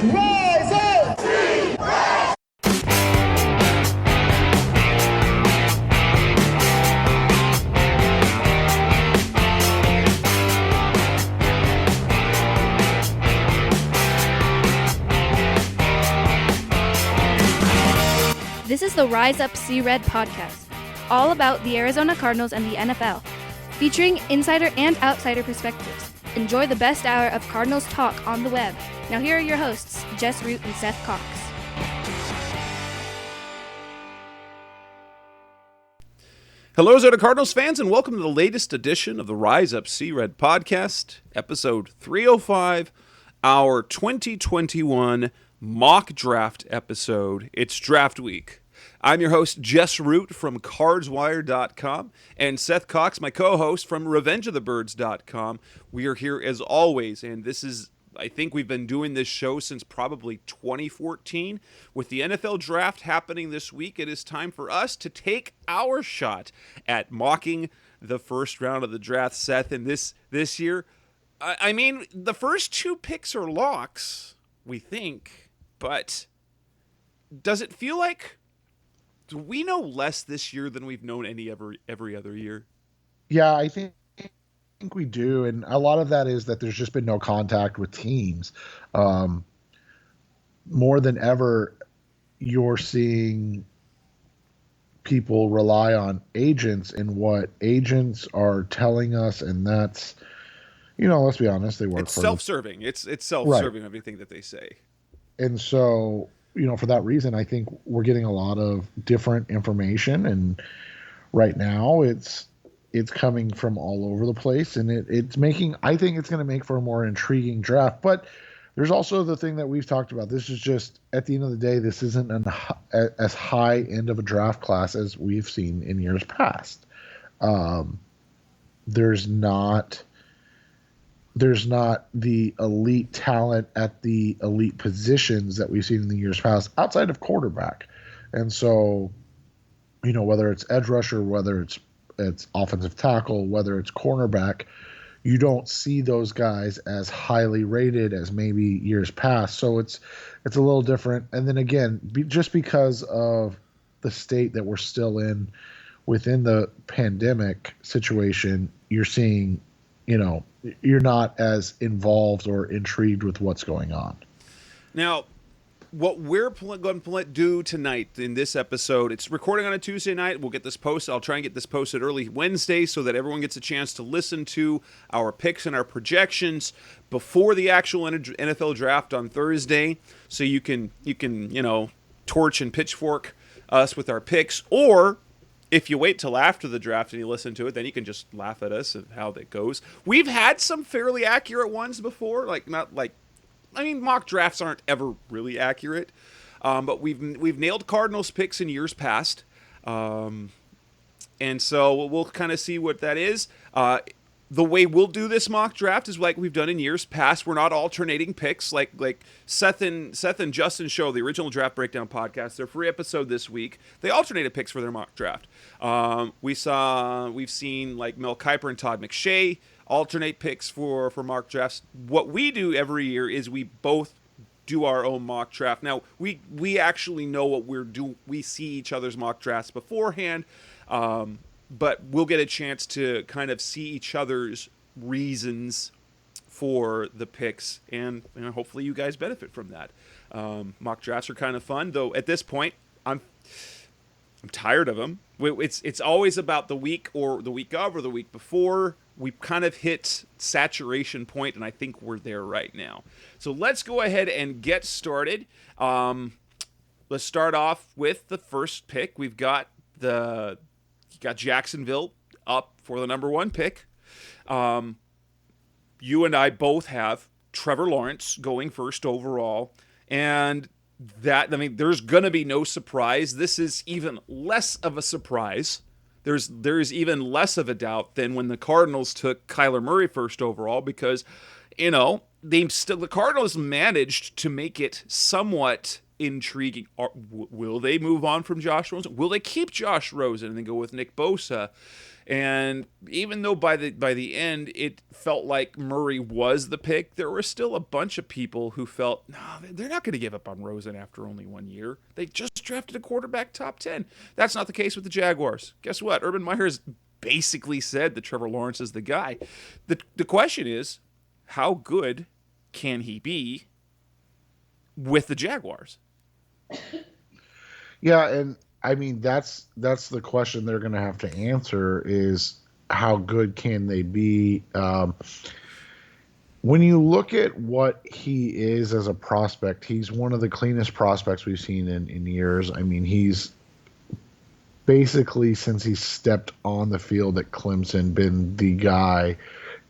Rise up! This is the Rise Up See Red podcast, all about the Arizona Cardinals and the NFL, featuring insider and outsider perspectives. Enjoy the best hour of Cardinals talk on the web. Now here are your hosts, Jess Root and Seth Cox. Hello, Arizona Cardinals fans, and welcome to the latest edition of the Rise Up See Red podcast, episode 305, our 2021 mock draft episode. It's draft week. I'm your host, Jess Root from CardsWire.com, and Seth Cox, my co-host from RevengeOfTheBirds.com. We are here as always, and this is, I think we've been doing this show since probably 2014. With the NFL draft happening this week, it is time for us to take our shot at mocking the first round of the draft, Seth. And this year, I mean, the first two picks are locks, we think, but does it feel like, do we know less this year than we've known every other year? Yeah, I think we do, and a lot of that is that there's just been no contact with teams. More than ever, you're seeing people rely on agents and what agents are telling us, and that's, let's be honest, they work. It's self-serving. It's self-serving, right. Everything that they say, and so for that reason, I think we're getting a lot of different information, and right now it's coming from all over the place, and I think it's going to make for a more intriguing draft. But there's also the thing that we've talked about. This is just, at the end of the day, this isn't as high end of a draft class as we've seen in years past. There's not the elite talent at the elite positions that we've seen in the years past outside of quarterback. And so, whether it's edge rusher, whether it's offensive tackle, whether it's cornerback, you don't see those guys as highly rated as maybe years past. So it's a little different. And then again, just because of the state that we're still in within the pandemic situation, you're seeing, you're not as involved or intrigued with what's going on. Now, what we're going to do tonight in this episode, it's recording on a Tuesday night. We'll get this posted. I'll try and get this posted early Wednesday so that everyone gets a chance to listen to our picks and our projections before the actual NFL draft on Thursday. So you can torch and pitchfork us with our picks, or if you wait till after the draft and you listen to it, then you can just laugh at us and how that goes. We've had some fairly accurate ones before, mock drafts aren't ever really accurate, but we've nailed Cardinals picks in years past, and so we'll kind of see what that is. The way we'll do this mock draft is like we've done in years past. We're not alternating picks like Seth and Justin show, the original Draft Breakdown podcast, their free episode this week. They alternated picks for their mock draft. We've seen like Mel Kiper and Todd McShay alternate picks for mock drafts. What we do every year is we both do our own mock draft. Now we actually know what we see each other's mock drafts beforehand. But we'll get a chance to kind of see each other's reasons for the picks, and hopefully you guys benefit from that. Mock drafts are kind of fun, though. At this point, I'm tired of them. It's always about the week or the week of or the week before. We've kind of hit saturation point, and I think we're there right now. So let's go ahead and get started. Let's start off with the first pick. We've got Jacksonville up for the number one pick. You and I both have Trevor Lawrence going first overall. And there's going to be no surprise. This is even less of a surprise. There's even less of a doubt than when the Cardinals took Kyler Murray first overall, because, the Cardinals managed to make it somewhat intriguing. Will they move on from Josh Rosen? Will they keep Josh Rosen and then go with Nick Bosa? And even though by the end it felt like Murray was the pick, there were still a bunch of people who felt, no, they're not going to give up on Rosen after only 1 year. They just drafted a quarterback top 10. That's not the case with the Jaguars. Guess what? Urban Meyer's basically said that Trevor Lawrence is the guy. The question is, how good can he be with the Jaguars? Yeah, and I mean that's the question they're going to have to answer is how good can they be? When you look at what he is as a prospect, he's one of the cleanest prospects we've seen in years. I mean, he's basically, since he stepped on the field at Clemson, been the guy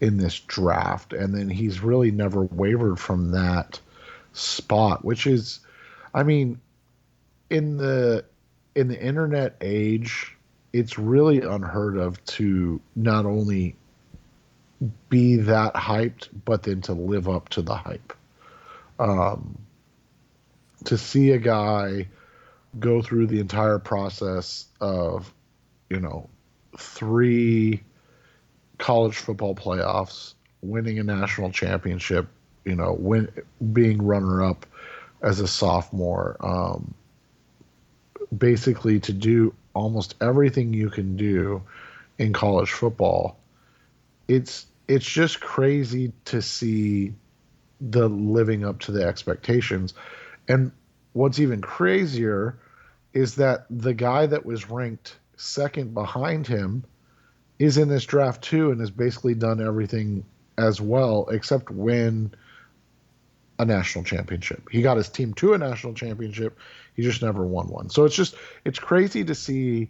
in this draft, and then he's really never wavered from that spot, which is, I mean, in the internet age, it's really unheard of to not only be that hyped, but then to live up to the hype. To see a guy go through the entire process of, 3 college football playoffs, winning a national championship, being runner up as a sophomore, basically to do almost everything you can do in college football. It's just crazy to see the living up to the expectations. And what's even crazier is that the guy that was ranked second behind him is in this draft too and has basically done everything as well except win a national championship. He got his team to a national championship. He just never won one. So it's crazy to see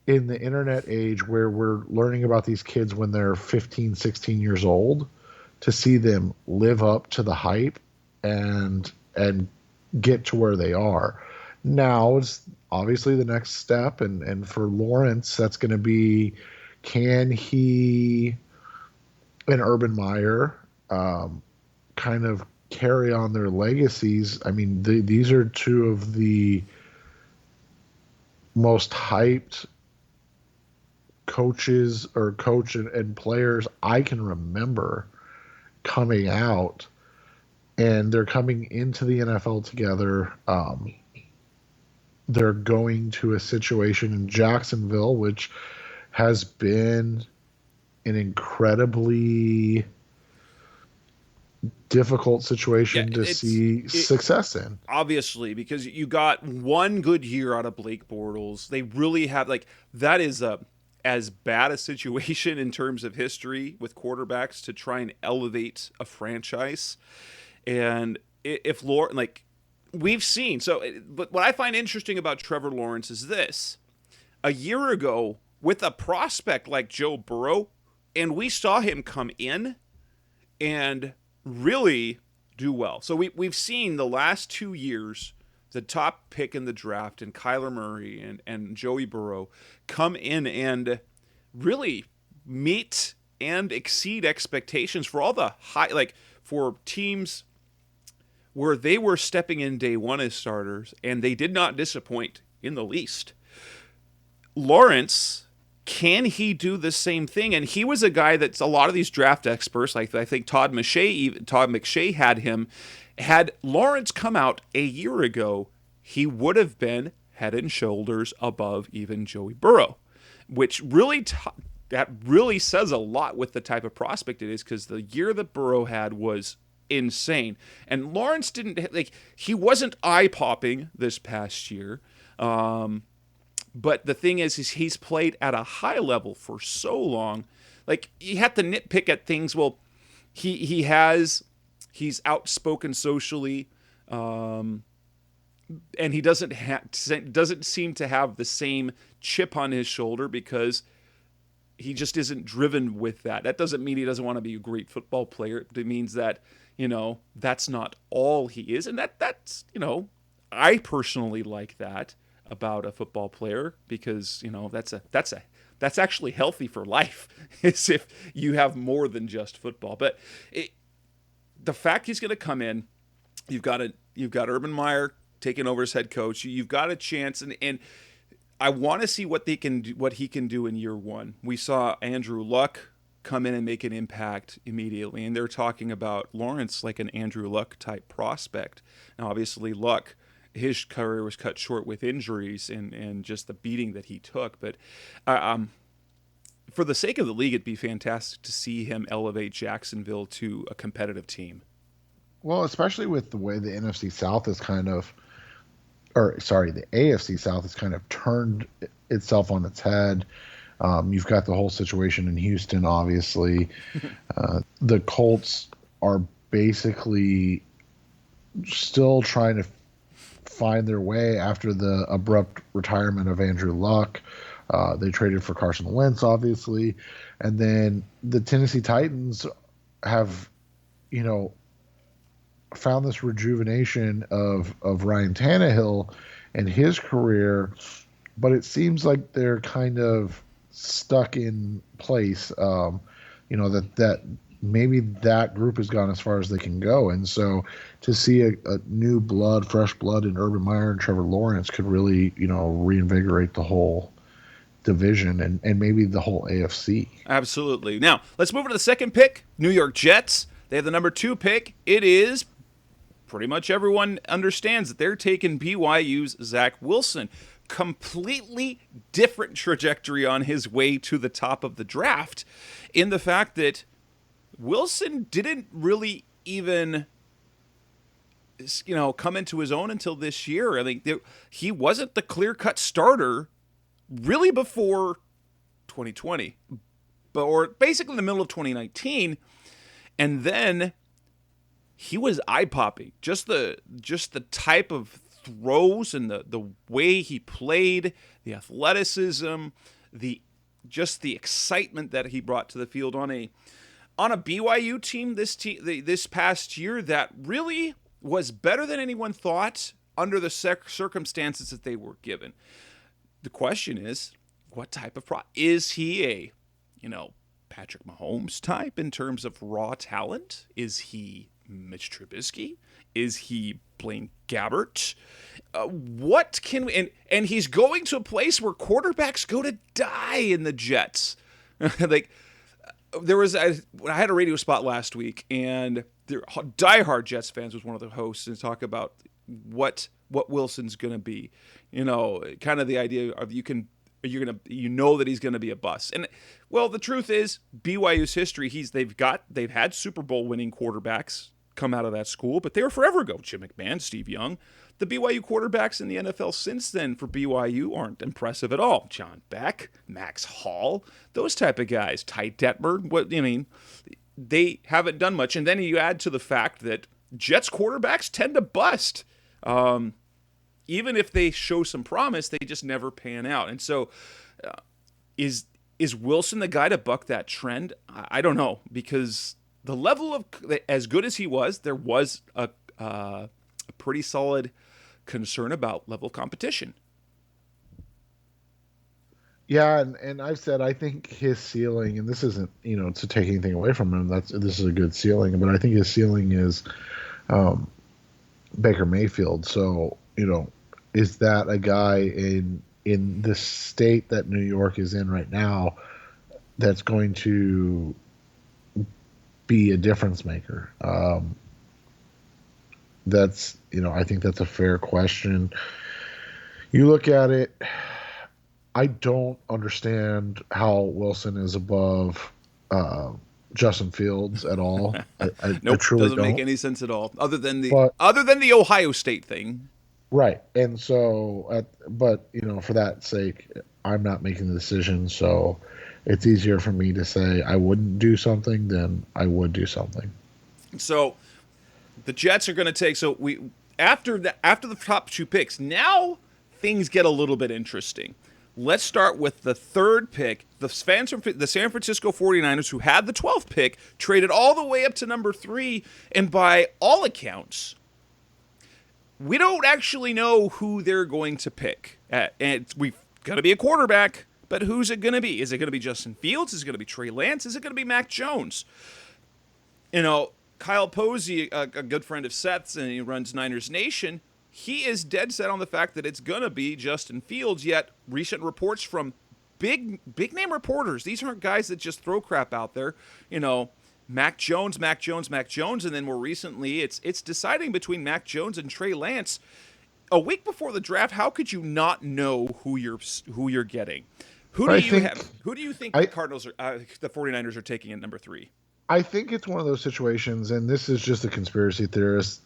in the internet age where we're learning about these kids when they're 15, 16 years old, to see them live up to the hype and get to where they are. Now it's obviously the next step, and for Lawrence, that's going to be, can he and Urban Meyer kind of carry on their legacies? I mean, these are two of the most hyped coach and players I can remember coming out, and they're coming into the NFL together. They're going to a situation in Jacksonville, which has been an incredibly difficult situation to see success in. Obviously, because you got one good year out of Blake Bortles. They really have, that is as bad a situation in terms of history with quarterbacks to try and elevate a franchise. And if Lawrence, we've seen, but what I find interesting about Trevor Lawrence is this. A year ago, with a prospect like Joe Burrow, and we saw him come in and really do well. So we've seen the last 2 years, the top pick in the draft, and Kyler Murray and Joey Burrow come in and really meet and exceed expectations for all the high, for teams where they were stepping in day one as starters, and they did not disappoint in the least. Lawrence, can he do the same thing? And he was a guy that's a lot of these draft experts, like I think Todd McShay had Lawrence come out a year ago, he would have been head and shoulders above even Joey Burrow, which really that really says a lot with the type of prospect it is, because the year that Burrow had was insane. And Lawrence didn't, he wasn't eye-popping this past year. But the thing is he's played at a high level for so long. You have to nitpick at things. Well, he's outspoken socially, and he doesn't seem to have the same chip on his shoulder because he just isn't driven with that. That doesn't mean he doesn't want to be a great football player. It means that, that's not all he is. And that's, I personally like that about a football player, because, that's actually healthy for life, is if you have more than just football. But the fact he's going to come in, you've got Urban Meyer taking over as head coach. You've got a chance, and I want to see what he can do in year one. We saw Andrew Luck come in and make an impact immediately, and they're talking about Lawrence like an Andrew Luck type prospect. Now, obviously, Luck, his career was cut short with injuries and just the beating that he took. But for the sake of the league, it'd be fantastic to see him elevate Jacksonville to a competitive team. Well, especially with the way the NFC South is kind of, or sorry, the AFC South has kind of turned itself on its head. You've got the whole situation in Houston, obviously. The Colts are basically still trying to find their way after the abrupt retirement of Andrew Luck. They traded for Carson Wentz, obviously. And then the Tennessee Titans have, found this rejuvenation of Ryan Tannehill and his career, but it seems like they're kind of stuck in place. That maybe that group has gone as far as they can go, and so to see a new blood, fresh blood in Urban Meyer and Trevor Lawrence could really, reinvigorate the whole division and maybe the whole AFC. Absolutely. Now let's move to the second pick. New York Jets. They have the number 2 pick. It is pretty much everyone understands that they're taking BYU's Zach Wilson. Completely different trajectory on his way to the top of the draft, in the fact that Wilson didn't really even come into his own until this year. I think he wasn't the clear-cut starter really before 2020, or basically in the middle of 2019, and then he was eye-popping. Just the type of throws and the way he played, the athleticism, the excitement that he brought to the field on a BYU team this past year that really was better than anyone thought under the circumstances that they were given. The question is, what type of is he a Patrick Mahomes type in terms of raw talent? Is he Mitch Trubisky? Is he Blaine Gabbert? What can we... And he's going to a place where quarterbacks go to die in the Jets. Like, I had a radio spot last week, and diehard Jets fans was one of the hosts, and talk about what Wilson's going to be. Kind of the idea of that he's going to be a bust. And well, the truth is, BYU's history, they've had Super Bowl winning quarterbacks come out of that school, but they were forever ago. Jim McMahon, Steve Young. The BYU quarterbacks in the NFL since then for BYU aren't impressive at all. John Beck, Max Hall, those type of guys. Ty Detmer, they haven't done much. And then you add to the fact that Jets quarterbacks tend to bust. Even if they show some promise, they just never pan out. And so is Wilson the guy to buck that trend? I don't know, because the level of, as good as he was, there was a pretty solid concern about level of competition. Yeah, and I've said I think his ceiling, and this isn't to take anything away from him. This is a good ceiling, but I think his ceiling is Baker Mayfield. So is that a guy in the state that New York is in right now that's going to be a difference maker? That's I think that's a fair question. You look at it, I don't understand how Wilson is above Justin Fields at all. I truly doesn't don't. Make any sense at all, other than the Ohio State thing. Right, and so, but for that sake, I'm not making the decision. So it's easier for me to say I wouldn't do something than I would do something. So the Jets are going to take. So after the top 2 picks, now things get a little bit interesting. Let's start with the 3rd pick. The San Francisco 49ers, who had the 12th pick, traded all the way up to number 3, and by all accounts, we don't actually know who they're going to pick. And we've got to be a quarterback, but who's it going to be? Is it going to be Justin Fields? Is it going to be Trey Lance? Is it going to be Mac Jones? Kyle Posey, a good friend of Seth's, and he runs Niners Nation, he is dead set on the fact that it's going to be Justin Fields, yet recent reports from big name reporters, these aren't guys that just throw crap out there, Mac Jones, and then more recently it's deciding between Mac Jones and Trey Lance. A week before the draft, how could you not know who you're getting? Who do you think the Cardinals are the 49ers are taking at number 3? I think it's one of those situations, and this is just a conspiracy theorist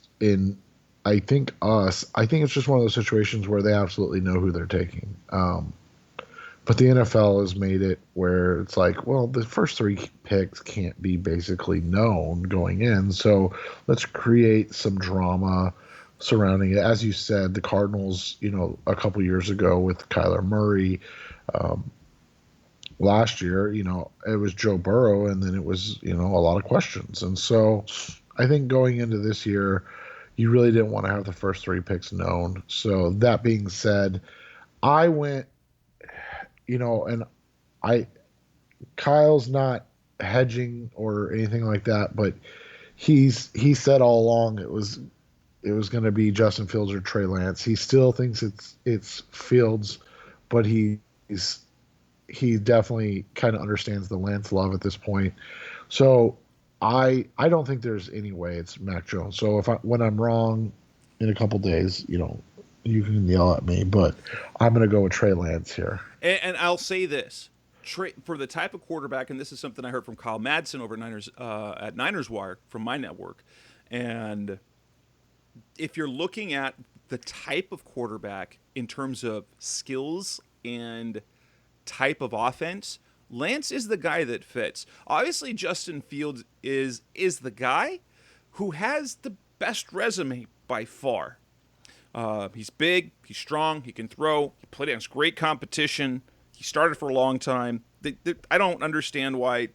I think it's just one of those situations where they absolutely know who they're taking. But the NFL has made it where it's like, well, the first 3 picks can't be basically known going in. So let's create some drama surrounding it. As you said, the Cardinals, a couple years ago with Kyler Murray, last year, it was Joe Burrow, and then it was, a lot of questions. And so I think going into this year, you really didn't want to have the first 3 picks known. So that being said, I went, and Kyle's not hedging or anything like that, but he said all along it was going to be Justin Fields or Trey Lance. He still thinks it's Fields, but he definitely kind of understands the Lance love at this point. So I don't think there's any way it's Mac Jones. So when I'm wrong in a couple days, you can yell at me, but I'm going to go with Trey Lance here. And I'll say this. For the type of quarterback, and this is something I heard from Kyle Madsen over at Niners Wire from my network, and if you're looking at the type of quarterback in terms of skills and type of offense, Lance is the guy that fits. Obviously, Justin Fields is the guy who has the best resume by far. He's big, he's strong, he can throw, he played against great competition, he started for a long time. I don't understand why.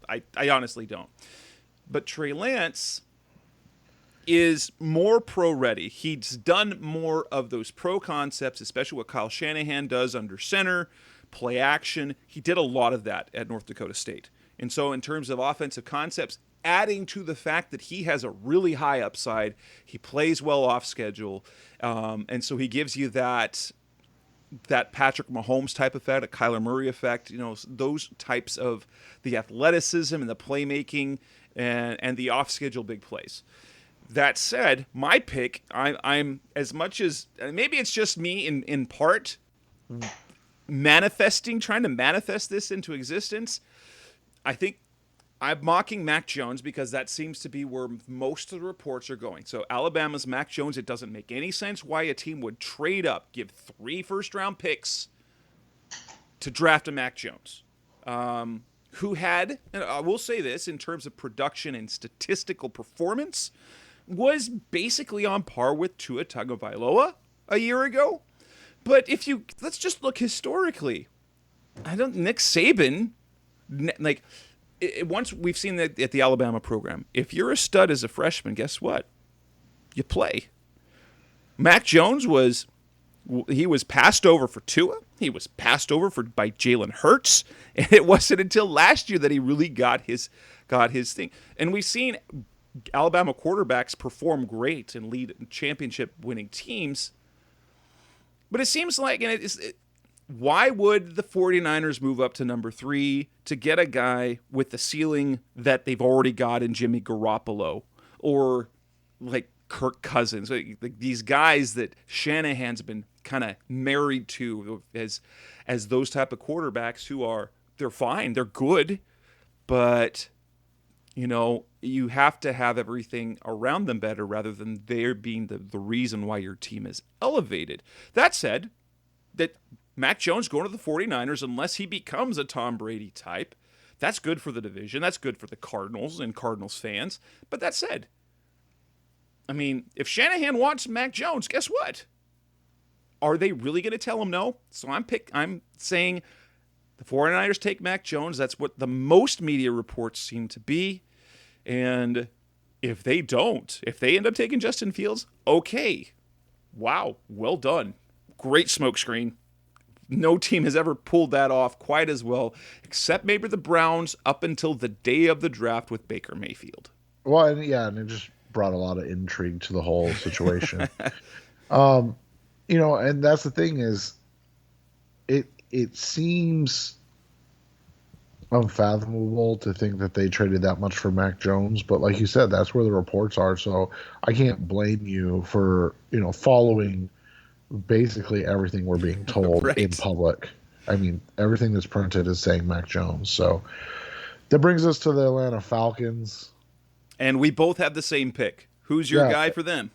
I honestly don't. But Trey Lance is more pro-ready. He's done more of those pro concepts, especially what Kyle Shanahan does under center, play action. He did a lot of that at North Dakota State. And so in terms of offensive concepts, adding to the fact that he has a really high upside, he plays well off schedule, and so he gives you that Patrick Mahomes type effect, a Kyler Murray effect, those types of the athleticism and the playmaking and the off schedule big plays. That said, my pick, I'm as much as maybe it's just me in part trying to manifest this into existence. I think I'm mocking Mac Jones because that seems to be where most of the reports are going. So Alabama's Mac Jones, it doesn't make any sense why a team would trade up, give 3 first-round picks to draft a Mac Jones, who had, and I will say this, in terms of production and statistical performance, was basically on par with Tua Tagovailoa a year ago. But let's just look historically. Nick Saban, once we've seen that at the Alabama program, if you're a stud as a freshman, guess what? You play. Mac Jones was passed over for Tua. He was passed over by Jalen Hurts, and it wasn't until last year that he really got his thing. And we've seen Alabama quarterbacks perform great and lead championship-winning teams. But it seems like, why would the 49ers move up to number 3 to get a guy with the ceiling that they've already got in Jimmy Garoppolo or like Kirk Cousins, like these guys that Shanahan's been kind of married to as those type of quarterbacks they're fine, they're good, but you have to have everything around them better rather than they're being the reason why your team is elevated. That said, that Mac Jones going to the 49ers, unless he becomes a Tom Brady type, that's good for the division. That's good for the Cardinals and Cardinals fans. But that said, if Shanahan wants Mac Jones, guess what? Are they really going to tell him no? So I'm saying the 49ers take Mac Jones. That's what the most media reports seem to be. And if they end up taking Justin Fields, okay. Wow, well done. Great smokescreen. No team has ever pulled that off quite as well, except maybe the Browns up until the day of the draft with Baker Mayfield. Well, and it just brought a lot of intrigue to the whole situation. And that's the thing is, it seems unfathomable to think that they traded that much for Mac Jones, but like you said, that's where the reports are. So I can't blame you for following basically everything we're being told Right. in public. I mean, everything that's printed is saying Mac Jones. So that brings us to the Atlanta Falcons. And we both have the same pick. Who's your guy for them?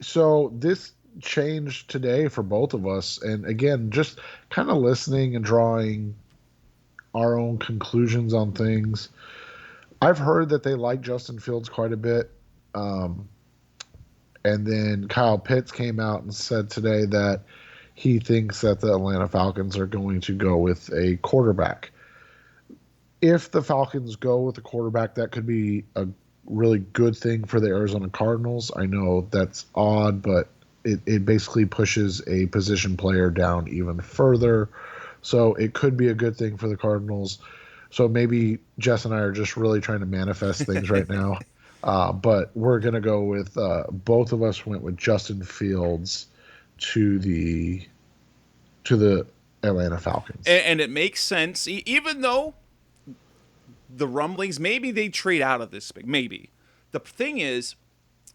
So this changed today for both of us. And again, just kind of listening and drawing our own conclusions on things. I've heard that they like Justin Fields quite a bit. And then Kyle Pitts came out and said today that he thinks that the Atlanta Falcons are going to go with a quarterback. If the Falcons go with a quarterback, that could be a really good thing for the Arizona Cardinals. I know that's odd, but it basically pushes a position player down even further. So it could be a good thing for the Cardinals. So maybe Jess and I are just really trying to manifest things right now. But we're going to go with both of us went with Justin Fields to the Atlanta Falcons. And it makes sense, even though the rumblings, maybe they trade out of this pick. Maybe. The thing is,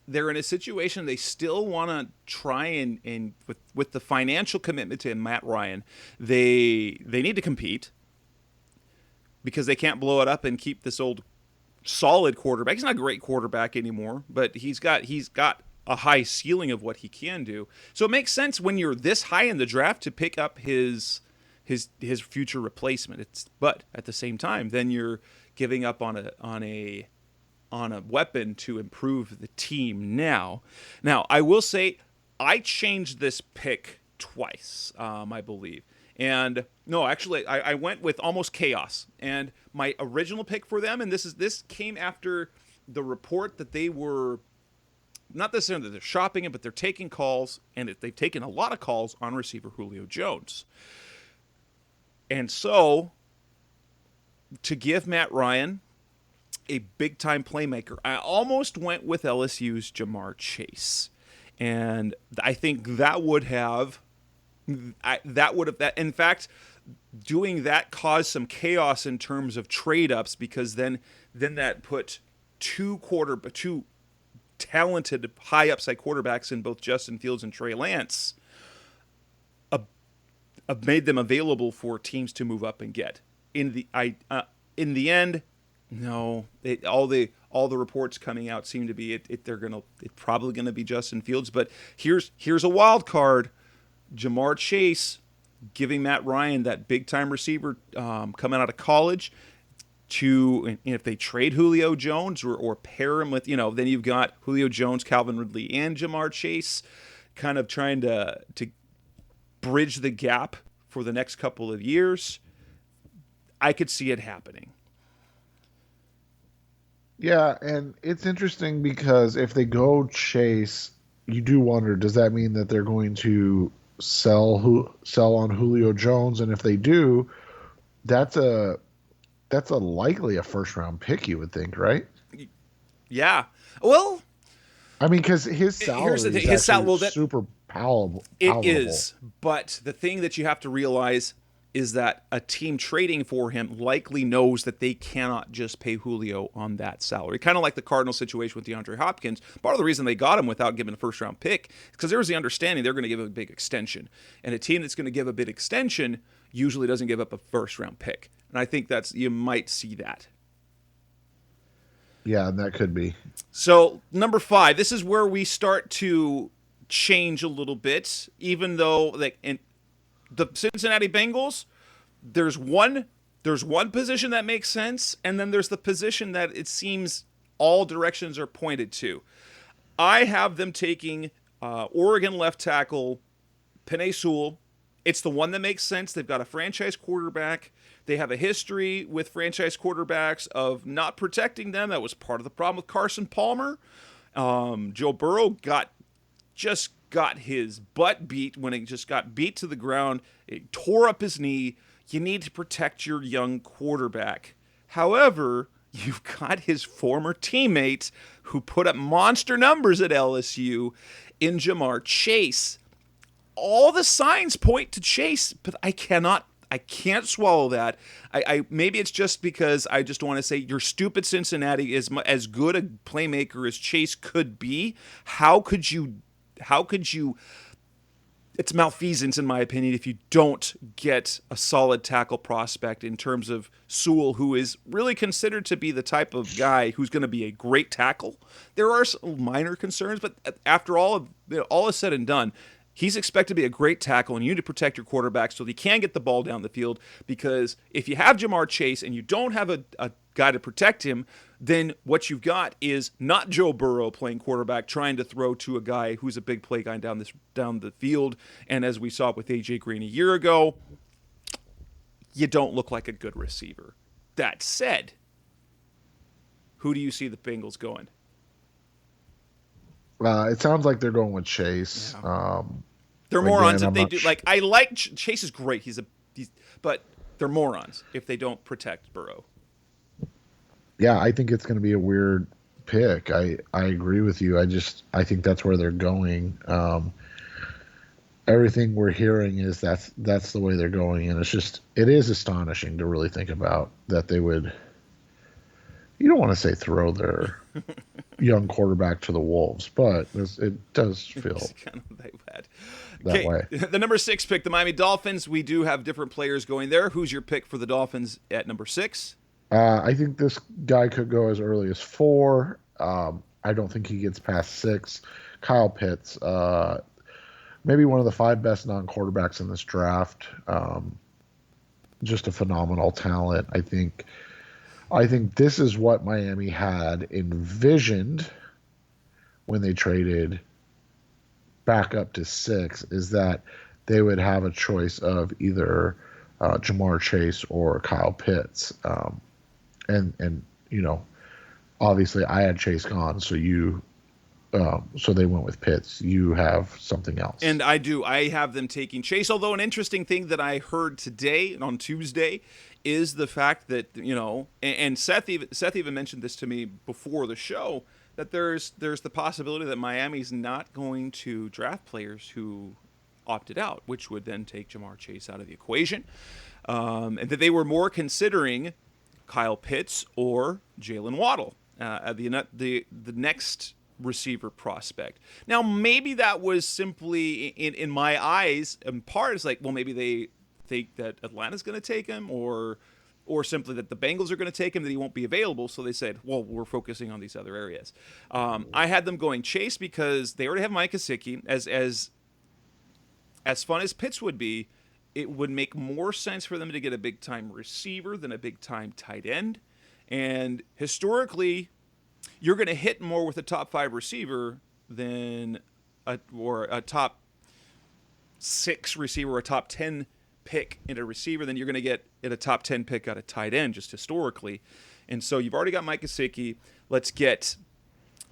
they're in a situation they still want to try and with the financial commitment to Matt Ryan, they need to compete because they can't blow it up and keep this old solid quarterback. He's not a great quarterback anymore, but he's got a high ceiling of what he can do. So it makes sense when you're this high in the draft to pick up his future replacement. But at the same time, then you're giving up on a weapon to improve the team now. Now, I will say I changed this pick twice, I believe. And no, actually, I went with almost chaos. And my original pick for them, and this came after the report that they were not necessarily that they're shopping it, but they're taking calls, and they've taken a lot of calls on receiver Julio Jones. And so, to give Matt Ryan a big-time playmaker, I almost went with LSU's Jamar Chase. And I think that would have, in fact, doing that caused some chaos in terms of trade-ups, because then that put two talented, high-upside quarterbacks in both Justin Fields and Trey Lance, made them available for teams to move up and get. In the end, no. All the reports coming out seem to be it's probably gonna be Justin Fields. But here's a wild card: Jamar Chase giving Matt Ryan that big time receiver coming out of college. And if they trade Julio Jones or pair him with, then you've got Julio Jones, Calvin Ridley, and Jamar Chase, kind of trying to bridge the gap for the next couple of years. I could see it happening. Yeah, and it's interesting because if they go Chase, you do wonder, does that mean that they're going to sell on Julio Jones? And if they do, that's likely a first round pick, you would think, right? Yeah. Well, I mean, because his salary is super palatable. It is, but the thing that you have to realize is that a team trading for him likely knows that they cannot just pay Julio on that salary. Kind of like the Cardinals situation with DeAndre Hopkins. Part of the reason they got him without giving a first-round pick is because there was the understanding they're going to give a big extension. And a team that's going to give a big extension usually doesn't give up a first-round pick. And I think you might see that. Yeah, and that could be. So, number 5, this is where we start to change a little bit, even though in the Cincinnati Bengals, there's one position that makes sense, and then there's the position that it seems all directions are pointed to. I have them taking Oregon left tackle Penei Sewell. It's the one that makes sense. They've got a franchise quarterback. They have a history with franchise quarterbacks of not protecting them. That was part of the problem with Carson Palmer. Joe Burrow just got his butt beat when he just got beat to the ground. It tore up his knee. You need to protect your young quarterback. However, you've got his former teammate who put up monster numbers at LSU in Jamar Chase. All the signs point to Chase, but I can't swallow that. I maybe it's just because I just want to say your stupid Cincinnati is as good a playmaker as Chase could be. How could you it's malfeasance, in my opinion, if you don't get a solid tackle prospect in terms of Sewell, who is really considered to be the type of guy who's going to be a great tackle. There are some minor concerns, but after all is said and done, he's expected to be a great tackle, and you need to protect your quarterback so that he can get the ball down the field, because if you have Jamar Chase and you don't have a guy to protect him, then what you've got is not Joe Burrow playing quarterback trying to throw to a guy who's a big play guy down the field. And as we saw with A.J. Green a year ago, you don't look like a good receiver. That said, who do you see the Bengals going? It sounds like they're going with Chase. Yeah. They're morons if they do. I like Chase is great. But they're morons if they don't protect Burrow. Yeah, I think it's going to be a weird pick. I agree with you. I think that's where they're going. Everything we're hearing is that's the way they're going, and it is astonishing to really think about that they would. You don't want to say throw their young quarterback to the wolves, but it does feel kind of bad. That way. The number 6 pick, the Miami Dolphins. We do have different players going there. Who's your pick for the Dolphins at number 6? I think this guy could go as early as 4. I don't think he gets past 6. Kyle Pitts, maybe one of the 5 best non-quarterbacks in this draft. Just a phenomenal talent. I think this is what Miami had envisioned when they traded back up to 6, is that they would have a choice of either Jamar Chase or Kyle Pitts. And obviously I had Chase gone, so so they went with Pitts. You have something else. And I do. I have them taking Chase, although an interesting thing that I heard today on Tuesday is the fact that, and Seth even mentioned this to me before the show, that there's the possibility that Miami's not going to draft players who opted out, which would then take Jamar Chase out of the equation, and that they were more considering Kyle Pitts or Jalen Waddle, the next receiver prospect. Now, maybe that was simply, in my eyes, in part, it's like, well, maybe they think that Atlanta's going to take him, or simply that the Bengals are going to take him, that he won't be available, so they said, well, we're focusing on these other areas. I had them going Chase because they already have Mike Gesicki. As fun as Pitts would be, it would make more sense for them to get a big-time receiver than a big-time tight end. And historically, you're going to hit more with a top 5 receiver than a top 6 receiver or a top 10 pick in a receiver than you're going to get in a top 10 pick at a tight end, just historically. And so you've already got Mike Gesicki. Let's get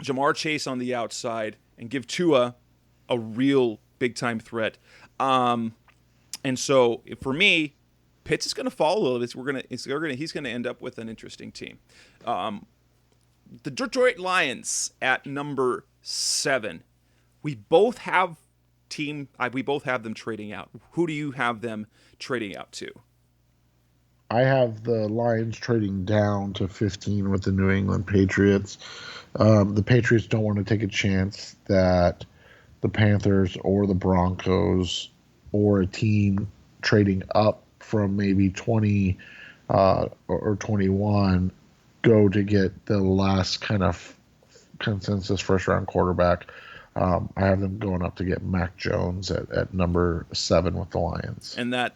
Jamar Chase on the outside and give Tua a real big-time threat. And so for me, Pitts is going to fall a little bit. He's going to end up with an interesting team. The Detroit Lions at number 7. We both have them trading out. Who do you have them trading out to? I have the Lions trading down to 15 with the New England Patriots. The Patriots don't want to take a chance that the Panthers or the Broncos or a team trading up from maybe 20 or 21 go to get the last kind of consensus first-round quarterback. I have them going up to get Mac Jones at number 7 with the Lions. And that's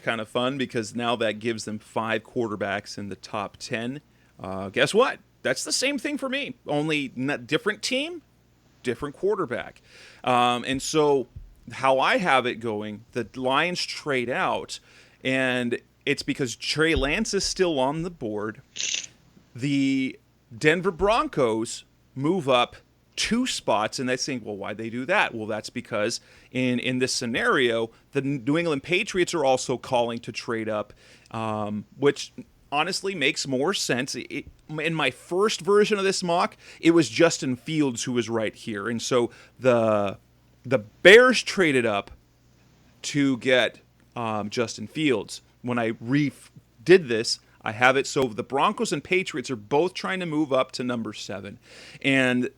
kind of fun, because now that gives them 5 quarterbacks in the top 10. Guess what? That's the same thing for me, only different team, different quarterback. And so how I have it going, the Lions trade out, and it's because Trey Lance is still on the board. The Denver Broncos move up 2 spots, and they're saying, well, why'd they do that? Well, that's because in this scenario, the New England Patriots are also calling to trade up, which honestly makes more sense. In my first version of this mock, it was Justin Fields who was right here, and so the Bears traded up to get Justin Fields. When I did this, I have it so the Broncos and Patriots are both trying to move up to number 7, and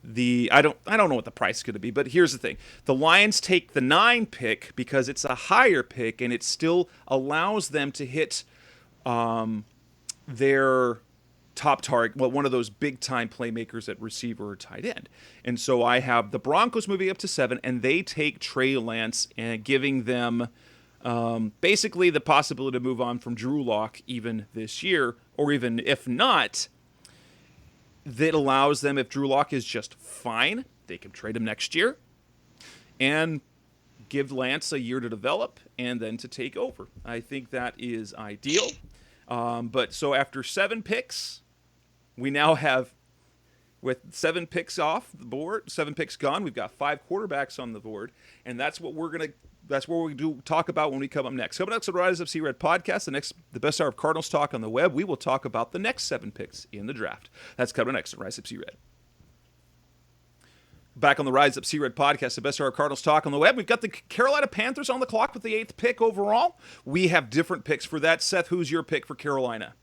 I don't know what the price is going to be, but here's the thing: the Lions take the 9 pick because it's a higher pick, and it still allows them to hit their top target, well, one of those big time playmakers at receiver or tight end. And so I have the Broncos moving up to 7, and they take Trey Lance and giving them basically the possibility to move on from Drew Lock even this year, or even if not, that allows them, if Drew Lock is just fine, they can trade him next year and give Lance a year to develop and then to take over. I think that is ideal. But so after 7 picks, we now have, with 7 picks off the board, 7 picks gone, we've got 5 quarterbacks on the board, and that's what we do talk about when we come up next. Coming up to the Rise Up See Red podcast, the best hour of Cardinals talk on the web. We will talk about the next 7 picks in the draft. That's coming next on Rise Up See Red. Back on the Rise Up See Red podcast, the best hour of Cardinals talk on the web. We've got the Carolina Panthers on the clock with the 8th pick overall. We have different picks for that. Seth, who's your pick for Carolina?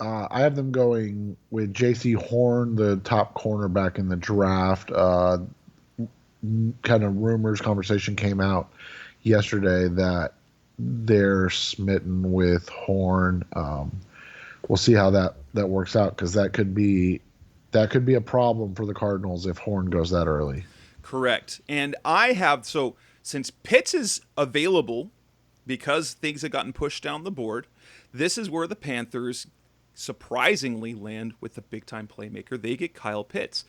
I have them going with J.C. Horn, the top cornerback in the draft. Kind of conversation came out yesterday that they're smitten with Horn. We'll see how that works out, because that could be a problem for the Cardinals if Horn goes that early. Correct. And since Pitts is available because things have gotten pushed down the board, this is where the Panthers surprisingly land with a big-time playmaker. They get Kyle Pitts.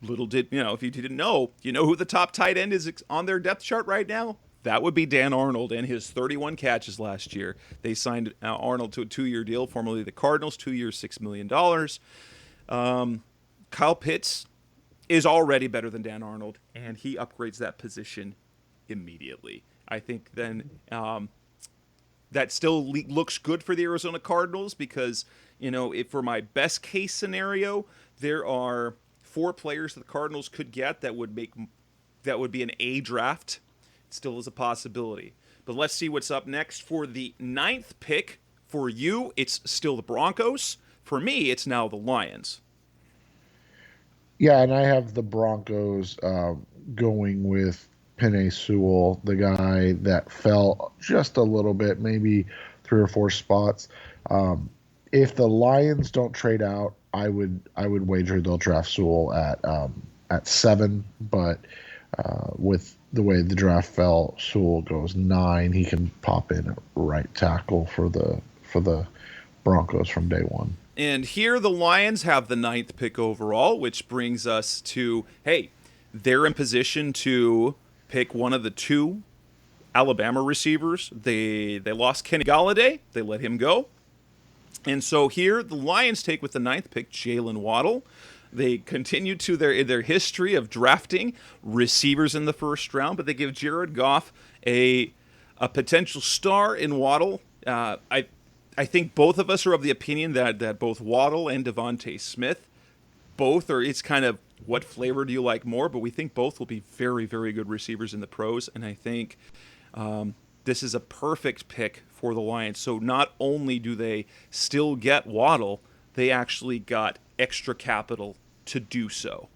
If you didn't know, who the top tight end is on their depth chart right now? That would be Dan Arnold and his 31 catches last year. They signed Arnold to a 2-year deal, formerly the Cardinals, 2 years, $6 million. Kyle Pitts is already better than Dan Arnold, and he upgrades that position immediately. I think then that still looks good for the Arizona Cardinals because, if for my best case scenario, there are 4 players that the Cardinals could get that would be an A draft. It still is a possibility. But let's see what's up next. For the 9th pick, for you, it's still the Broncos. For me, it's now the Lions. Yeah, and I have the Broncos going with Penei Sewell, the guy that fell just a little bit, maybe 3 or 4 spots. If the Lions don't trade out, I would wager they'll draft Sewell at 7. But with the way the draft fell, Sewell goes 9. He can pop in at right tackle for the Broncos from day one. And here the Lions have the 9th pick overall, which brings us to, hey, they're in position to pick one of the 2 Alabama receivers. They lost Kenny Galladay. They let him go. And so here the Lions take with the 9th pick Jalen Waddle. They continue to their history of drafting receivers in the first round, but they give Jared Goff a potential star in Waddle. I think both of us are of the opinion that both Waddle and Devontae Smith, it's kind of what flavor do you like more, but we think both will be very, very good receivers in the pros, and I think this is a perfect pick for the Lions. So not only do they still get Waddle, they actually got extra capital to do so.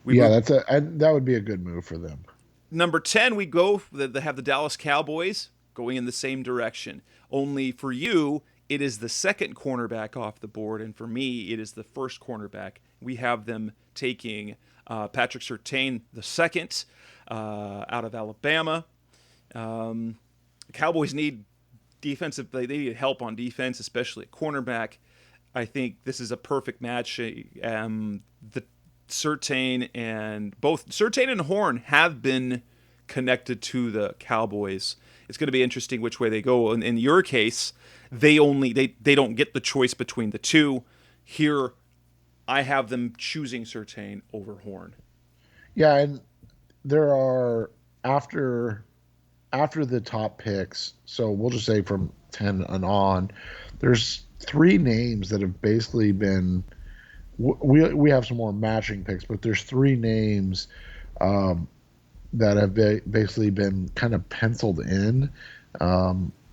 That would be a good move for them. Number 10, we have the Dallas Cowboys going in the same direction. Only for you, it is the 2nd cornerback off the board, and for me, it is the 1st cornerback. We have them taking Patrick Surtain the 2nd out of Alabama. Cowboys need defensive. They need help on defense, especially at cornerback. I think this is a perfect match. The Surtain and Horn have been connected to the Cowboys. It's going to be interesting which way they go. In your case, they don't get the choice between the 2. Here, I have them choosing Surtain over Horn. Yeah, and there are after the top picks. So we'll just say from 10 and on, there's three names that have basically been. We have some more matching picks, but there's three names um, that have basically been kind of penciled in.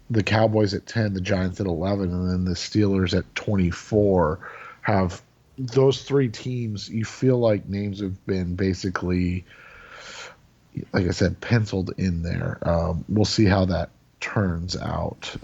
The Cowboys at 10, the Giants at 11, and then the Steelers at 24 have those three teams. You feel like names have been basically, like I said, penciled in there. We'll see how that turns out.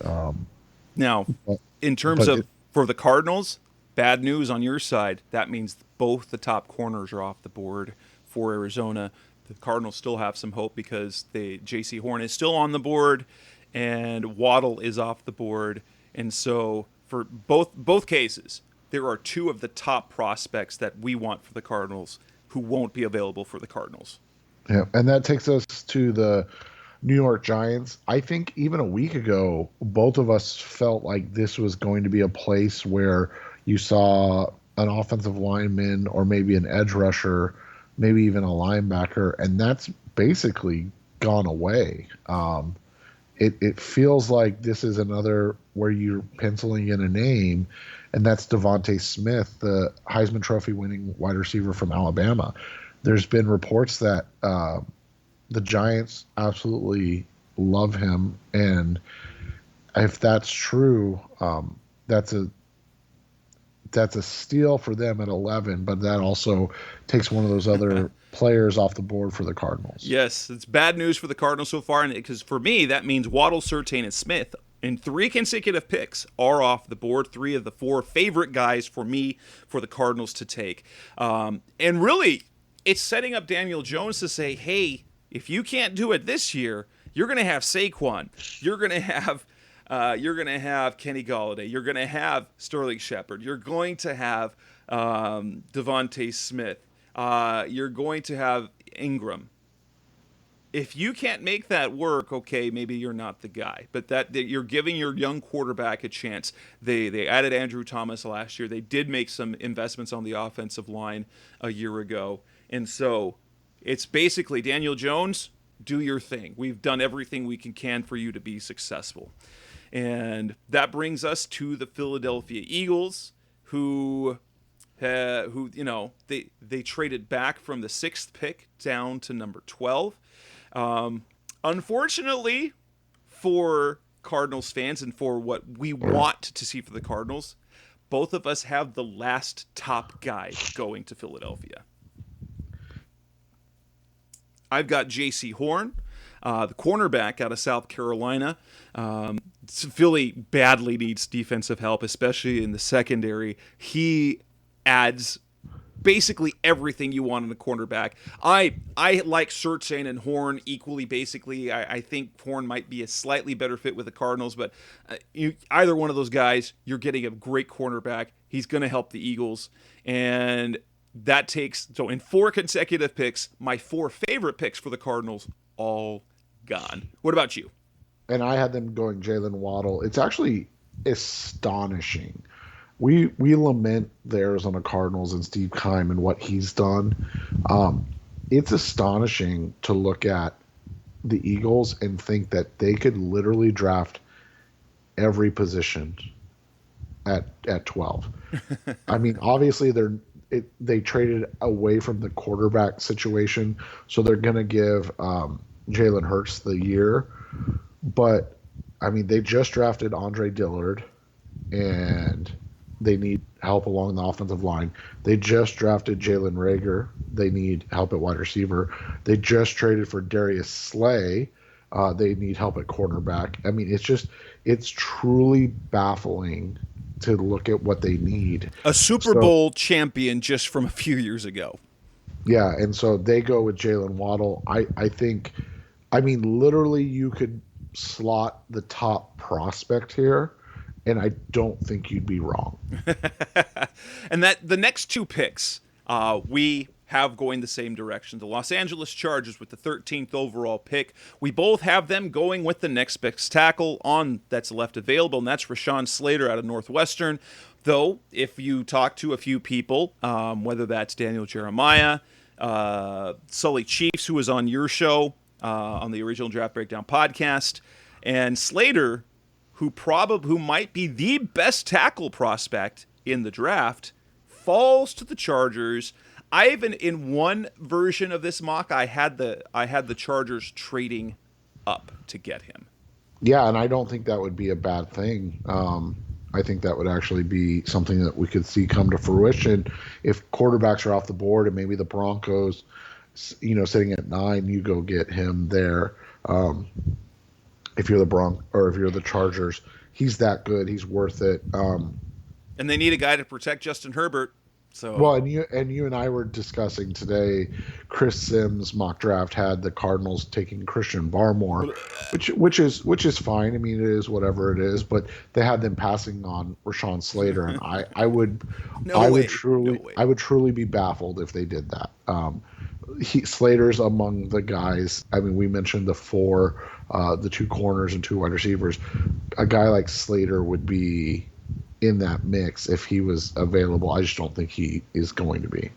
Now, But, in terms but of for the Cardinals, bad news on your side. That means both the top corners are off the board for Arizona. The Cardinals still have some hope because J.C. Horn is still on the board, and Waddle is off the board. And so for both cases, there are two of the top prospects that we want for the Cardinals who won't be available for the Cardinals. yeah, and that takes us to the New York Giants. I think even a week ago, both of us felt like this was going to be a place where you saw an offensive lineman or maybe an edge rusher, maybe even a linebacker, and that's basically gone away. It feels like this is another where you're penciling in a name, and that's Devontae Smith, the Heisman Trophy winning wide receiver from Alabama. There's been reports that the Giants absolutely love him, and if that's true, that's a steal for them at 11. But that also takes one of those other players off the board for the Cardinals. Yes, it's bad news for the Cardinals so far, and because for me that means Waddle, Surtain, and Smith in 3 consecutive picks are off the board. 3 of the 4 favorite guys for me for the Cardinals to take, and really, it's setting up Daniel Jones to say, "Hey, if you can't do it this year, you're going to have Saquon. You're going to have." You're going to have Kenny Golladay. You're going to have Sterling Shepard. You're going to have Devontae Smith. You're going to have Ingram. If you can't make that work, okay, maybe you're not the guy. But that you're giving your young quarterback a chance. They added Andrew Thomas last year. They did make some investments on the offensive line a year ago. And so it's basically Daniel Jones, do your thing. We've done everything we can for you to be successful. And that brings us to the Philadelphia Eagles, who they traded back from the 6th pick down to number 12. Unfortunately for Cardinals fans and for what we want to see for the Cardinals, both of us have the last top guy going to Philadelphia. I've got J.C. Horn, the cornerback out of South Carolina. Philly badly needs defensive help, especially in the secondary. He adds basically everything you want in a cornerback. I like Surtain and Horn equally, basically. I think Horn might be a slightly better fit with the Cardinals, but either one of those guys, you're getting a great cornerback. He's going to help the Eagles. And that takes, so in 4 consecutive picks, my 4 favorite picks for the Cardinals, all gone. What about you? And I had them going Jalen Waddle. It's actually astonishing. We lament the Arizona Cardinals and Steve Keim and what he's done. It's astonishing to look at the Eagles and think that they could literally draft every position at 12. I mean, obviously they traded away from the quarterback situation, so they're going to give Jalen Hurts the year. But, I mean, they just drafted Andre Dillard, and they need help along the offensive line. They just drafted Jalen Reagor. They need help at wide receiver. They just traded for Darius Slay. They need help at cornerback. I mean, it's truly baffling to look at what they need. A Super Bowl champion just from a few years ago. Yeah, and so they go with Jalen Waddle. I think, I mean, literally you could slot the top prospect here, and I don't think you'd be wrong. And that the next 2 picks we have going the same direction. The Los Angeles Chargers with the 13th overall pick. We both have them going with the next best tackle on that's left available, and that's Rashawn Slater out of Northwestern. Though, if you talk to a few people, whether that's Daniel Jeremiah, Sully Chiefs, who was on your show, on the original Draft Breakdown podcast, and Slater who might be the best tackle prospect in the draft, falls to the Chargers. I even, in one version of this mock, I had the Chargers trading up to get him. Yeah, and I don't think that would be a bad thing. I think that would actually be something that we could see come to fruition if quarterbacks are off the board and maybe the Broncos, sitting at 9, you go get him there. If you're the Chargers, he's that good. He's worth it. And they need a guy to protect Justin Herbert. So well, and you and I were discussing today. Chris Sims' mock draft had the Cardinals taking Christian Barmore, which is fine. I mean, it is whatever it is. But they had them passing on Rashawn Slater, and I would truly be baffled if they did that. Slater's among the guys. I mean, we mentioned the 4, the 2 corners and 2 wide receivers. A guy like Slater would be in that mix if he was available. I just don't think he is going to be.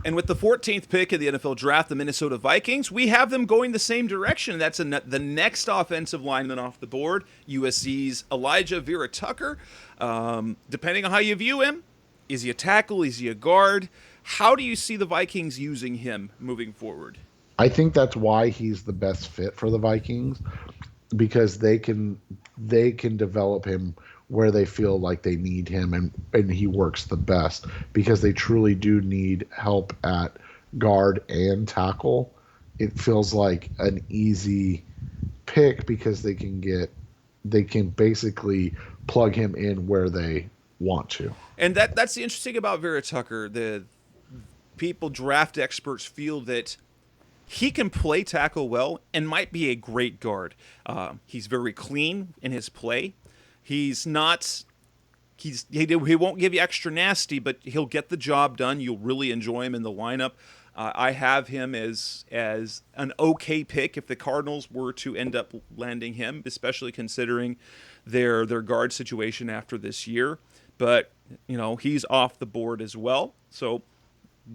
And with the 14th pick in the NFL draft, the Minnesota Vikings, we have them going the same direction. That's the next offensive lineman off the board, USC's Elijah Vera Tucker. Depending on how you view him, is he a tackle? Is he a guard? How do you see the Vikings using him moving forward? I think that's why he's the best fit for the Vikings, because they can develop him where they feel like they need him, and he works the best, because they truly do need help at guard and tackle. It feels like an easy pick because they can basically plug him in where they want to. And that's the interesting about Vera Tucker. The draft experts feel that he can play tackle well and might be a great guard. He's very clean in his play. He won't give you extra nasty, but he'll get the job done. You'll really enjoy him in the lineup. I have him as an okay pick if the Cardinals were to end up landing him, especially considering their guard situation after this year. But, he's off the board as well. So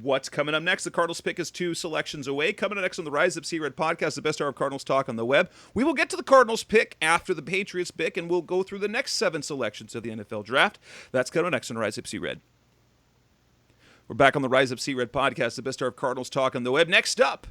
what's coming up next? The Cardinals pick is 2 selections away. Coming up next on the Rise Up C-Red podcast, the best hour of Cardinals talk on the web. We will get to the Cardinals pick after the Patriots pick, and we'll go through the next 7 selections of the NFL draft. That's coming up next on Rise Up C-Red. We're back on the Rise Up C-Red podcast, the best hour of Cardinals talk on the web. Next up,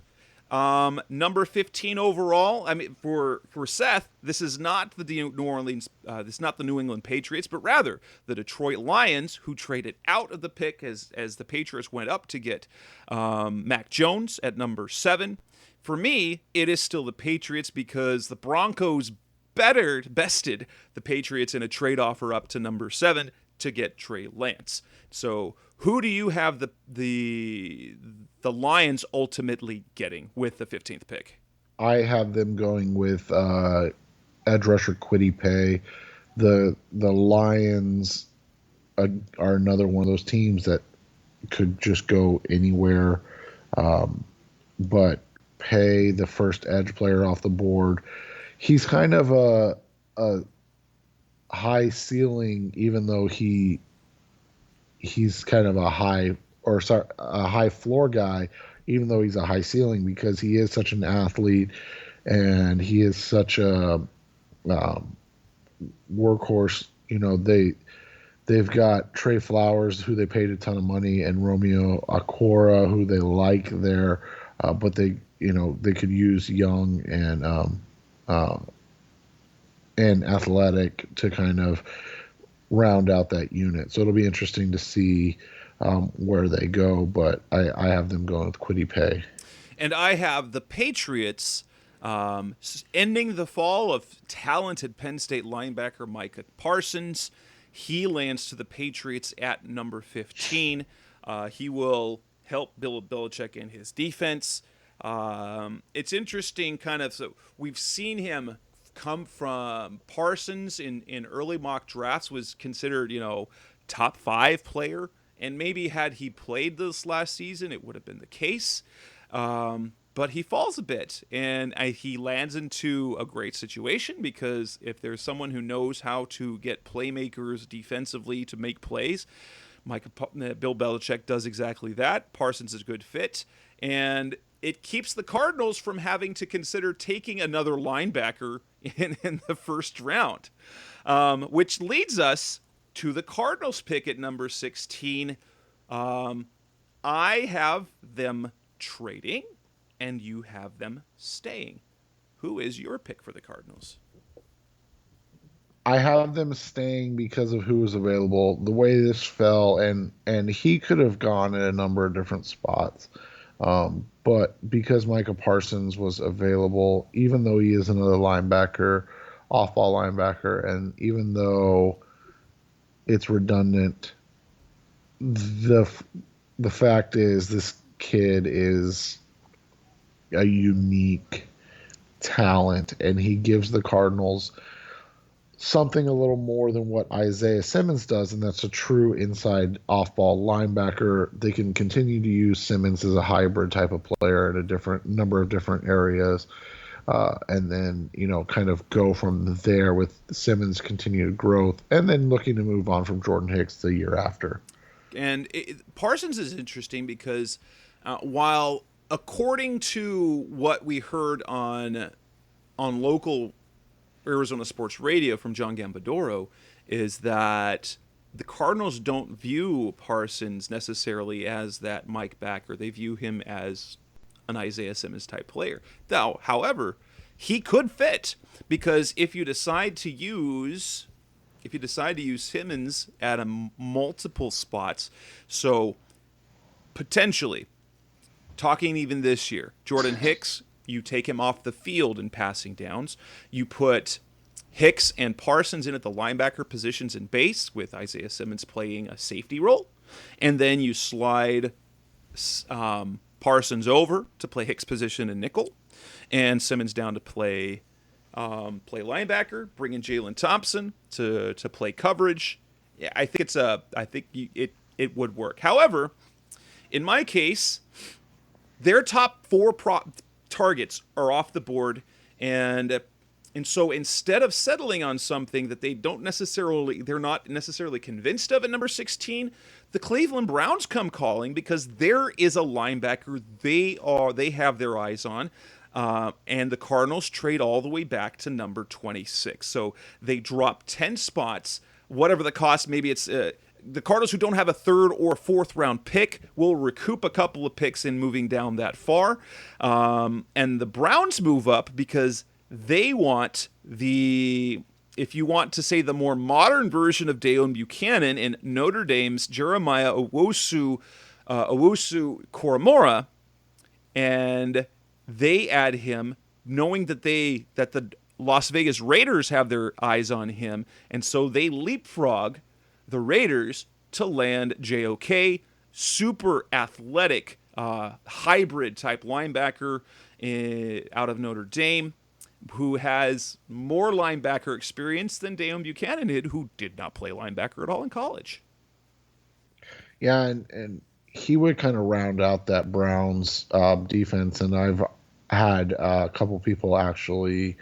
number 15 overall. I mean, for Seth, this is not the this is not the New England Patriots, but rather the Detroit Lions, who traded out of the pick as the Patriots went up to get Mac Jones at number 7. For me, it is still the Patriots because the Broncos bested the Patriots in a trade offer up to number 7 to get Trey Lance. So who do you have the Lions ultimately getting with the 15th pick? I have them going with edge rusher Kwity Paye. The Lions are another one of those teams that could just go anywhere. But Paye, the first edge player off the board, he's kind of a high ceiling, even though he's kind of a high floor guy, even though he's a high ceiling, because he is such an athlete and he is such a workhorse. They've got Trey Flowers, who they paid a ton of money, and Romeo Okwara, who they like there, but they could use young and athletic to kind of round out that unit. So it'll be interesting to see where they go, but I have them going with Kwity Paye. And I have the Patriots ending the fall of talented Penn State linebacker Micah Parsons. He lands to the Patriots at number 15. He will help Bill Belichick in his defense. It's interesting, so we've seen him come from Parsons in early mock drafts, was considered, top 5 player. And maybe had he played this last season, it would have been the case. But he falls a bit, and he lands into a great situation, because if there's someone who knows how to get playmakers defensively to make plays, Bill Belichick does exactly that. Parsons is a good fit, and it keeps the Cardinals from having to consider taking another linebacker in the first round. Which leads us to the Cardinals pick at number 16. I have them trading, and you have them staying. Who is your pick for the Cardinals? I have them staying because of who was available. The way this fell, and he could have gone in a number of different spots, but because Micah Parsons was available, even though he is another linebacker, off-ball linebacker, and even though it's redundant, the the fact is this kid is a unique talent, and he gives the Cardinals something a little more than what Isaiah Simmons does, and that's a true inside off-ball linebacker. They can continue to use Simmons as a hybrid type of player in a different number of different areas, and then kind of go from there with Simmons' continued growth, and then looking to move on from Jordan Hicks the year after. And Parsons is interesting because while according to what we heard on local Arizona sports radio from John Gambadoro, is that the Cardinals don't view Parsons necessarily as that Mike backer. They view him as an Isaiah Simmons type player. Now, however, he could fit, because if you decide to use Simmons at multiple spots, so potentially talking even this year, Jordan Hicks, you take him off the field in passing downs. You put Hicks and Parsons in at the linebacker positions in base, with Isaiah Simmons playing a safety role. And then you slide Parsons over to play Hicks' position in nickel, and Simmons down to play linebacker. Bring in Jalen Thompson to play coverage. Yeah, I think it would work. However, in my case, their top four targets are off the board, and so instead of settling on something that they're not necessarily convinced of at number 16, the Cleveland Browns come calling, because there is a linebacker they have their eyes on, and the Cardinals trade all the way back to number 26. So they drop 10 spots, whatever the cost. Maybe it's the Cardinals, who don't have a third or fourth round pick, will recoup a couple of picks in moving down that far. And the Browns move up because they want if you want to say the more modern version of Dejon Buchanan, in Notre Dame's Jeremiah Owusu-Koramoah, and they add him, knowing that the Las Vegas Raiders have their eyes on him, and so they leapfrog the Raiders to land JOK, super athletic, hybrid type linebacker out of Notre Dame, who has more linebacker experience than Dejon Buchanan did, who did not play linebacker at all in college. Yeah, and he would kind of round out that Browns defense, and I've had a couple people actually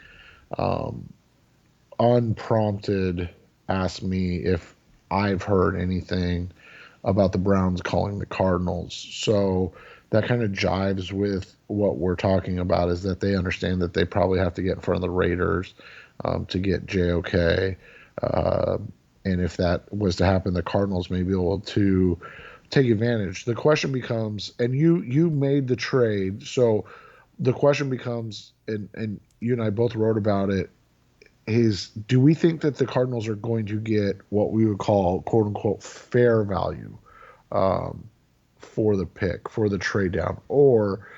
unprompted ask me if I've heard anything about the Browns calling the Cardinals. So that kind of jives with what we're talking about, is that they understand that they probably have to get in front of the Raiders to get JOK. And if that was to happen, the Cardinals may be able to take advantage. The question becomes, and you made the trade, so the question becomes, and you and I both wrote about it, is, do we think that the Cardinals are going to get what we would call, quote unquote, fair value for the pick, for the trade down? Or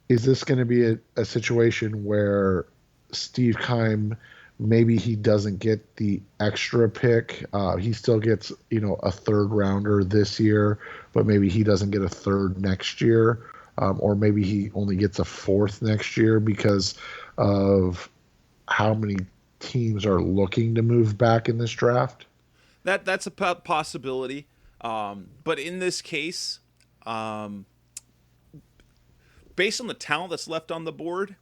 is this going to be a situation where Steve Keim, maybe he doesn't get the extra pick? He still gets, a third rounder this year, but maybe he doesn't get a third next year. Or maybe he only gets a fourth next year because of how many teams are looking to move back in this draft. That's a possibility. But in this case, based on the talent that's left on the board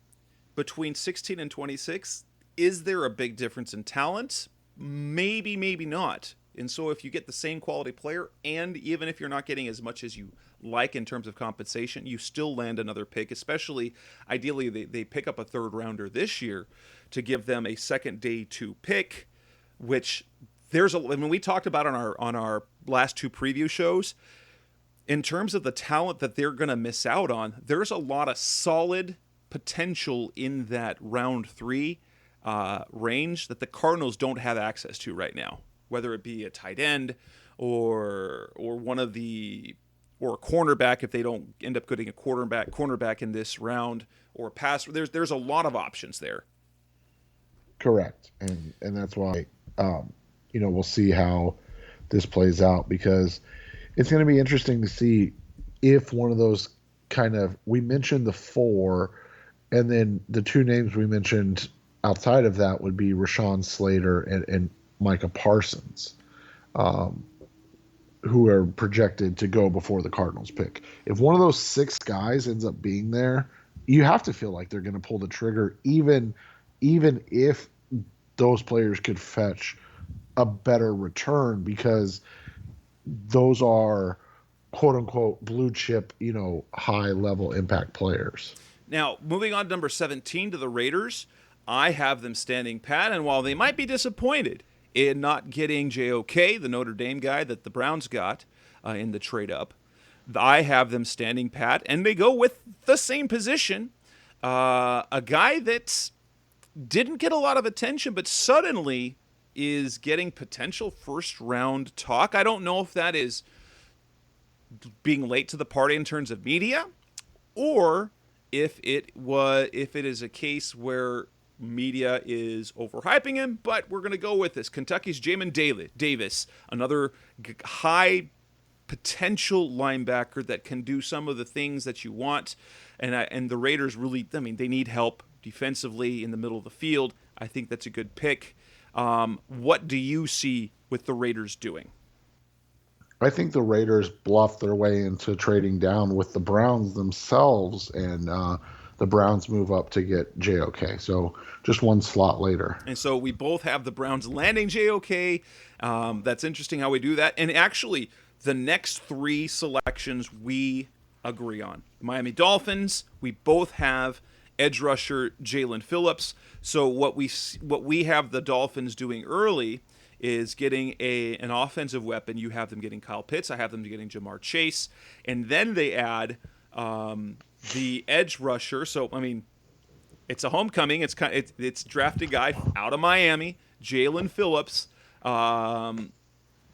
between 16 and 26, is there a big difference in talent? Maybe, maybe not. And so if you get the same quality player, and even if you're not getting as much as you like in terms of compensation, you still land another pick, especially ideally they pick up a third rounder this year to give them a second day 2 pick. which when we talked about on our last two preview shows, in terms of the talent that they're going to miss out on, there's a lot of solid potential in that round 3 range that the Cardinals don't have access to right now, whether it be a tight end or one of the or a cornerback if they don't end up getting a cornerback in this round, or a pass. There's a lot of options there. Correct, and that's why we'll see how this plays out, because it's going to be interesting to see if one of those we mentioned the 4, and then the 2 names we mentioned outside of that would be Rashawn Slater and Micah Parsons, who are projected to go before the Cardinals pick. If one of those 6 guys ends up being there, you have to feel like they're going to pull the trigger, even if those players could fetch a better return, because those are quote unquote blue chip, high level impact players. Now, moving on to number 17 to the Raiders, I have them standing pat, and while they might be disappointed in not getting JOK, the Notre Dame guy that the Browns got in the trade up, I have them standing pat, and they go with the same position, a guy that didn't get a lot of attention, but suddenly is getting potential first-round talk. I don't know if that is being late to the party in terms of media, or if it is a case where media is overhyping him, but we're going to go with this. Kentucky's Jamin Davis, another high potential linebacker that can do some of the things that you want, and the Raiders really, they need help defensively in the middle of the field. I think that's a good pick. What do you see with the Raiders doing? I think the Raiders bluffed their way into trading down with the Browns themselves, and the Browns move up to get JOK. So just one slot later. And so we both have the Browns landing JOK. That's interesting how we do that. And actually, the next 3 selections we agree on. Miami Dolphins, we both have edge rusher Jalen Phillips. So what we have the Dolphins doing early is getting an offensive weapon. You have them getting Kyle Pitts. I have them getting Jamar Chase. And then they add the edge rusher. So, it's a homecoming. It's drafted guy out of Miami, Jalen Phillips.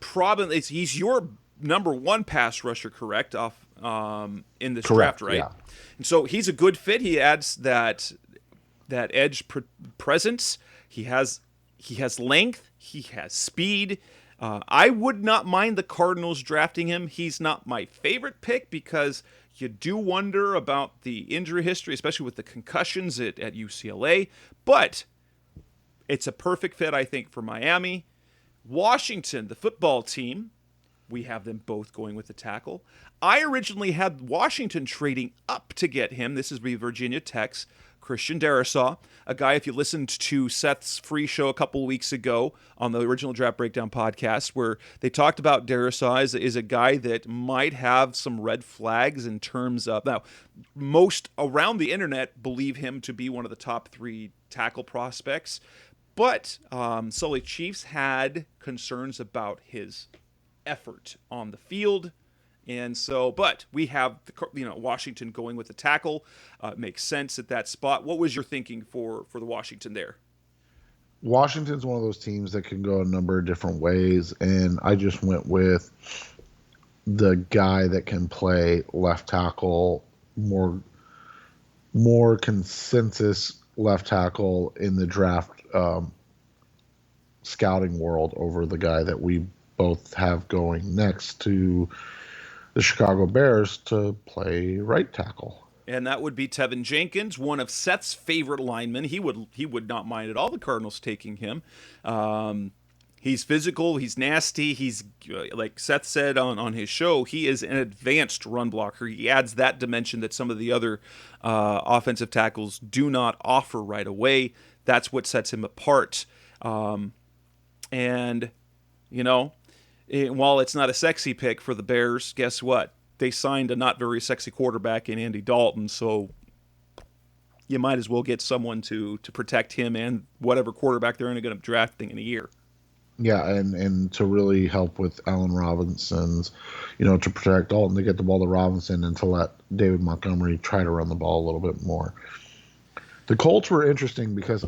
Probably he's your number 1 pass rusher, correct? In this draft, right? Yeah. And so he's a good fit. He adds that edge presence. He has length. He has speed. I would not mind the Cardinals drafting him. He's not my favorite pick because you do wonder about the injury history, especially with the concussions at UCLA. But it's a perfect fit, I think, for Miami. Washington, the football team, we have them both going with the tackle. I originally had Washington trading up to get him. This is Virginia Tech's Christian Darrisaw, a guy, if you listened to Seth's free show a couple of weeks ago on the original Draft Breakdown podcast, where they talked about Darrisaw is a guy that might have some red flags in terms of, now, most around the internet believe him to be one of the top 3 tackle prospects, but Sully Chiefs had concerns about his effort on the field. And so, but we have Washington going with the tackle. Makes sense at that spot. What was your thinking for the Washington there? Washington's one of those teams that can go a number of different ways, and I just went with the guy that can play left tackle, more consensus left tackle in the draft scouting world over the guy that we both have going next to the Chicago Bears to play right tackle. And that would be Tevin Jenkins, one of Seth's favorite linemen. He would not mind at all the Cardinals taking him. He's physical. He's nasty. He's, like Seth said on his show, he is an advanced run blocker. He adds that dimension that some of the other offensive tackles do not offer right away. That's what sets him apart. And, while it's not a sexy pick for the Bears, guess what? They signed a not very sexy quarterback in Andy Dalton, so you might as well get someone to protect him and whatever quarterback they're going to be drafting in a year. Yeah, and to really help with Allen Robinson's, to protect Dalton, to get the ball to Robinson and to let David Montgomery try to run the ball a little bit more. The Colts were interesting because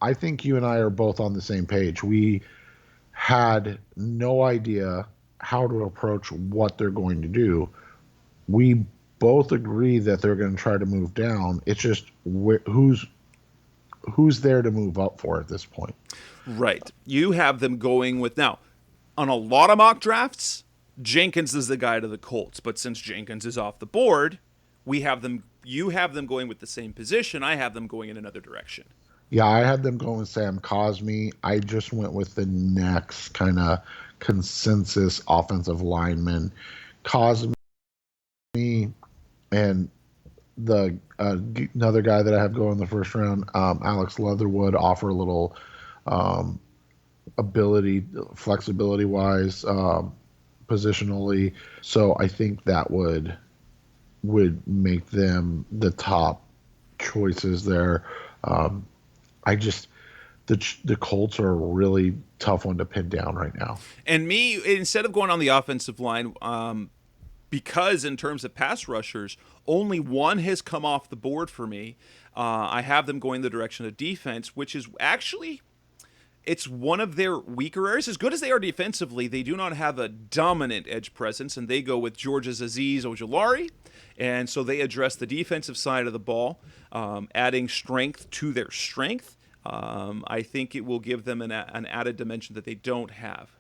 I think you and I are both on the same page. We had no idea how to approach what they're going to do. We both agree that they're going to try to move down. It's just who's there to move up for at this point. Right. You have them going with now on a lot of mock drafts. Jenkins is the guy to the Colts, but since Jenkins is off the board, we have them. You have them going with the same position. I have them going in another direction. Yeah, I had them going Sam Cosmi. I just went with the next kind of consensus offensive lineman. Cosmi and the another guy that I have going in the first round, Alex Leatherwood, offer a little ability, flexibility wise, positionally. So I think that would make them the top choices there. I just the Colts are a really tough one to pin down right now. And me, instead of going on the offensive line, because in terms of pass rushers, only one has come off the board for me. I have them going the direction of defense, which is actually it's one of their weaker areas. As good as they are defensively, they do not have a dominant edge presence, and they go with George's Azeez Ojulari. And so they address the defensive side of the ball, adding strength to their strength. I think it will give them an added dimension that they don't have.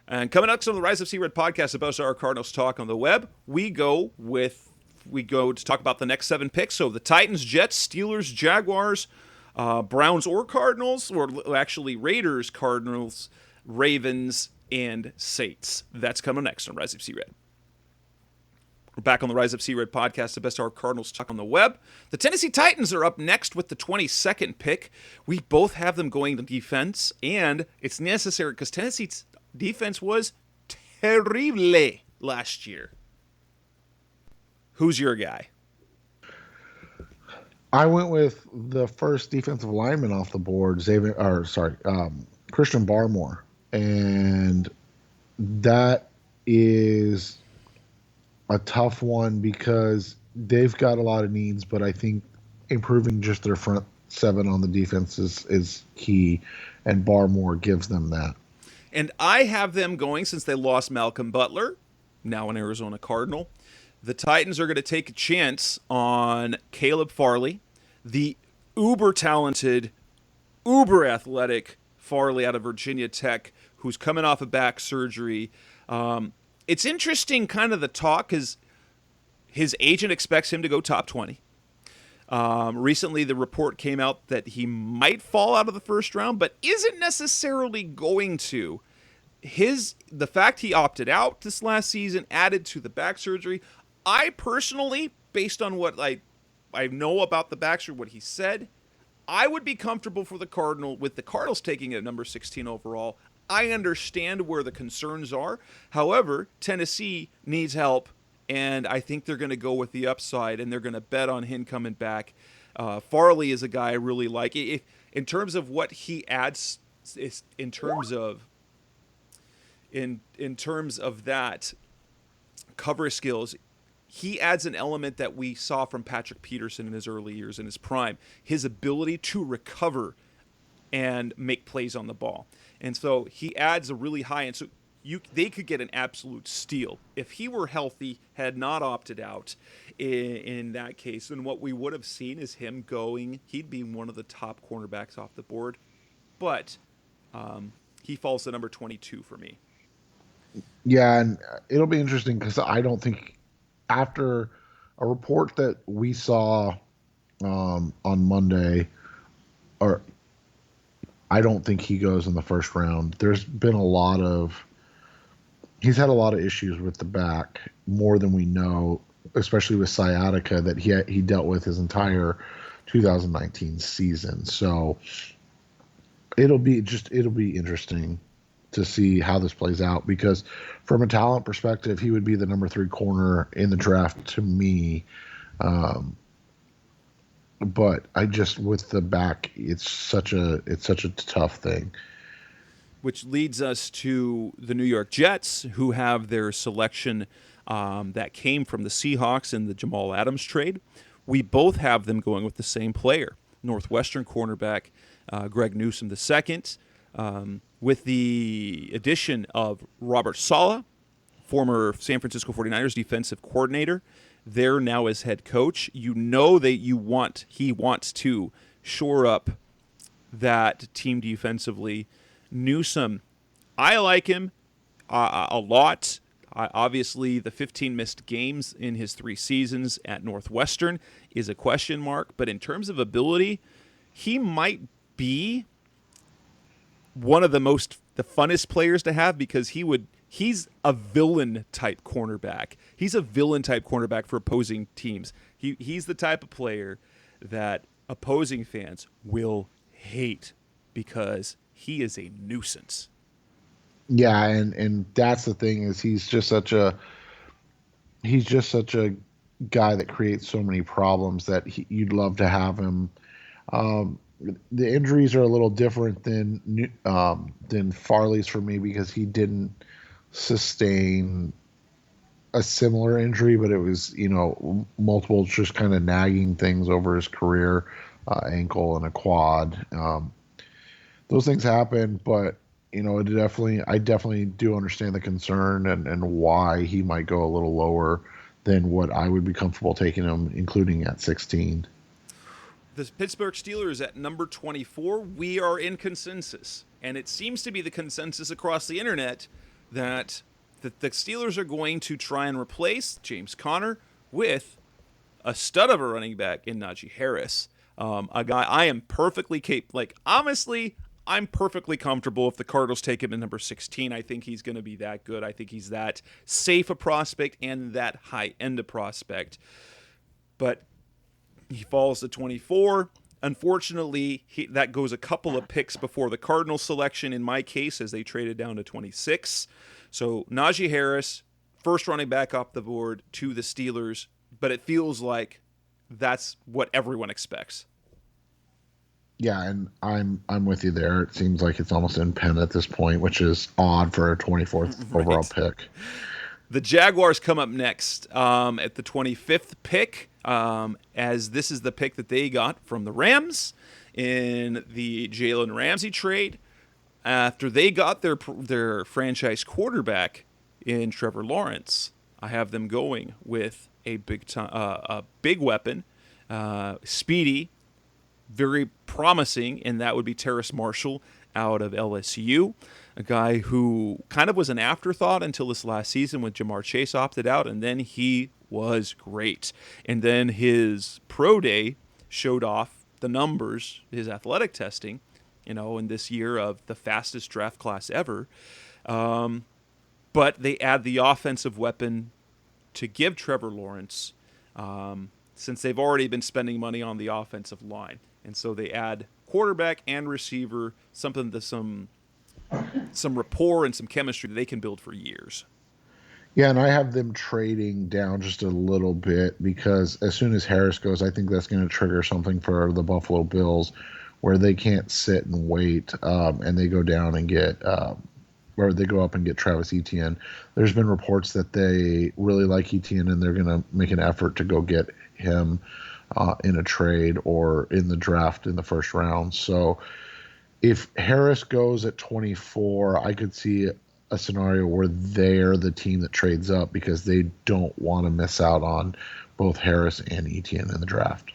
And coming up on the Rise of Sea Red podcast about our Cardinals talk on the web, we go to talk about the next 7 picks. So the Titans, Jets, Steelers, Jaguars, Browns or Cardinals, or actually Raiders, Cardinals, Ravens, and Saints. That's coming next on Rise of Sea Red. We're back on the Rise of Sea Red podcast, the best hour Cardinals talk on the web. The Tennessee Titans are up next with the 22nd pick. We both have them going to defense, and it's necessary because Tennessee's defense was terrible last year. Who's your guy? I went with the first defensive lineman off the board, Christian Barmore, and that is a tough one because they've got a lot of needs, but I think improving just their front 7 on the defense is key, and Barmore gives them that. And I have them going, since they lost Malcolm Butler, now an Arizona Cardinal. The Titans are going to take a chance on Caleb Farley, the uber-talented, uber-athletic Farley out of Virginia Tech, who's coming off of back surgery. It's interesting, kind of the talk, because his agent expects him to go top 20. Recently, the report came out that he might fall out of the first round, but isn't necessarily going to. The fact he opted out this last season added to the back surgery. I personally, based on what I know about the back surgery, what he said, I would be comfortable with the Cardinals taking it at number 16 overall. I understand where the concerns are. However, Tennessee needs help, and I think they're going to go with the upside, and they're going to bet on him coming back. Farley is a guy I really like. In terms of what he adds, in terms of that cover skills, he adds an element that we saw from Patrick Peterson in his early years, in his prime, his ability to recover and make plays on the ball. And so he adds a really high end. So they could get an absolute steal if he were healthy, had not opted out. In that case, and what we would have seen is him going. He'd be one of the top cornerbacks off the board, but he falls to number 22 for me. Yeah, and it'll be interesting because I don't think, after a report that we saw on Monday, or I don't think he goes in the first round. There's been he's had a lot of issues with the back, more than we know, especially with sciatica that he dealt with his entire 2019 season. So it'll be interesting to see how this plays out, because from a talent perspective, he would be the number 3 corner in the draft to me. But I just, with the back, it's such a tough thing. which leads us to the New York Jets, who have their selection that came from the Seahawks in the Jamal Adams trade. We both have them going with the same player, Northwestern cornerback Greg Newsome II, with the addition of Robert Saleh, former San Francisco 49ers defensive coordinator, there now as head coach. You know that he wants to shore up that team defensively. Newsome, I like him a lot. Obviously, the 15 missed games in his 3 seasons at Northwestern is a question mark, but in terms of ability, he might be one of the funnest players to have because he's a villain type cornerback. He's a villain type cornerback for opposing teams. He's the type of player that opposing fans will hate because he is a nuisance. Yeah, and that's the thing is he's just such a guy that creates so many problems that you'd love to have him. The injuries are a little different than Farley's for me because he didn't sustain a similar injury, but it was multiple just kind of nagging things over his career, ankle and a quad. Those things happen, but I definitely do understand the concern and why he might go a little lower than what I would be comfortable taking him, including at 16. The Pittsburgh Steelers at number 24, we are in consensus. And it seems to be the consensus across the internet that the Steelers are going to try and replace James Conner with a stud of a running back in Najee Harris. A guy I am perfectly honestly, I'm perfectly comfortable if the Cardinals take him at number 16. I think he's going to be that good. I think he's that safe a prospect and that high-end a prospect. But he falls to 24. Unfortunately, that goes a couple of picks before the Cardinals selection in my case as they traded down to 26. So Najee Harris, first running back off the board to the Steelers, but it feels like that's what everyone expects. Yeah, and I'm with you there. It seems like it's almost in pen at this point, which is odd for a 24th overall pick. The Jaguars come up next at the 25th pick, as this is the pick that they got from the Rams in the Jalen Ramsey trade. After they got their franchise quarterback in Trevor Lawrence, I have them going with a big weapon, speedy, very promising, and that would be Terrace Marshall out of LSU, a guy who kind of was an afterthought until this last season when Jamar Chase opted out, and then he was great. And then his pro day showed off the numbers, his athletic testing, in this year of the fastest draft class ever. But they add the offensive weapon to give Trevor Lawrence, since they've already been spending money on the offensive line. And so they add quarterback and receiver, some rapport and some chemistry that they can build for years. Yeah, and I have them trading down just a little bit because as soon as Harris goes, I think that's going to trigger something for the Buffalo Bills where they can't sit and wait, and they go down and get or they go up and get Travis Etienne. There's been reports that they really like Etienne and they're going to make an effort to go get him in a trade or in the draft in the first round. So if Harris goes at 24, I could see a scenario where they're the team that trades up because they don't want to miss out on both Harris and Etienne in the draft.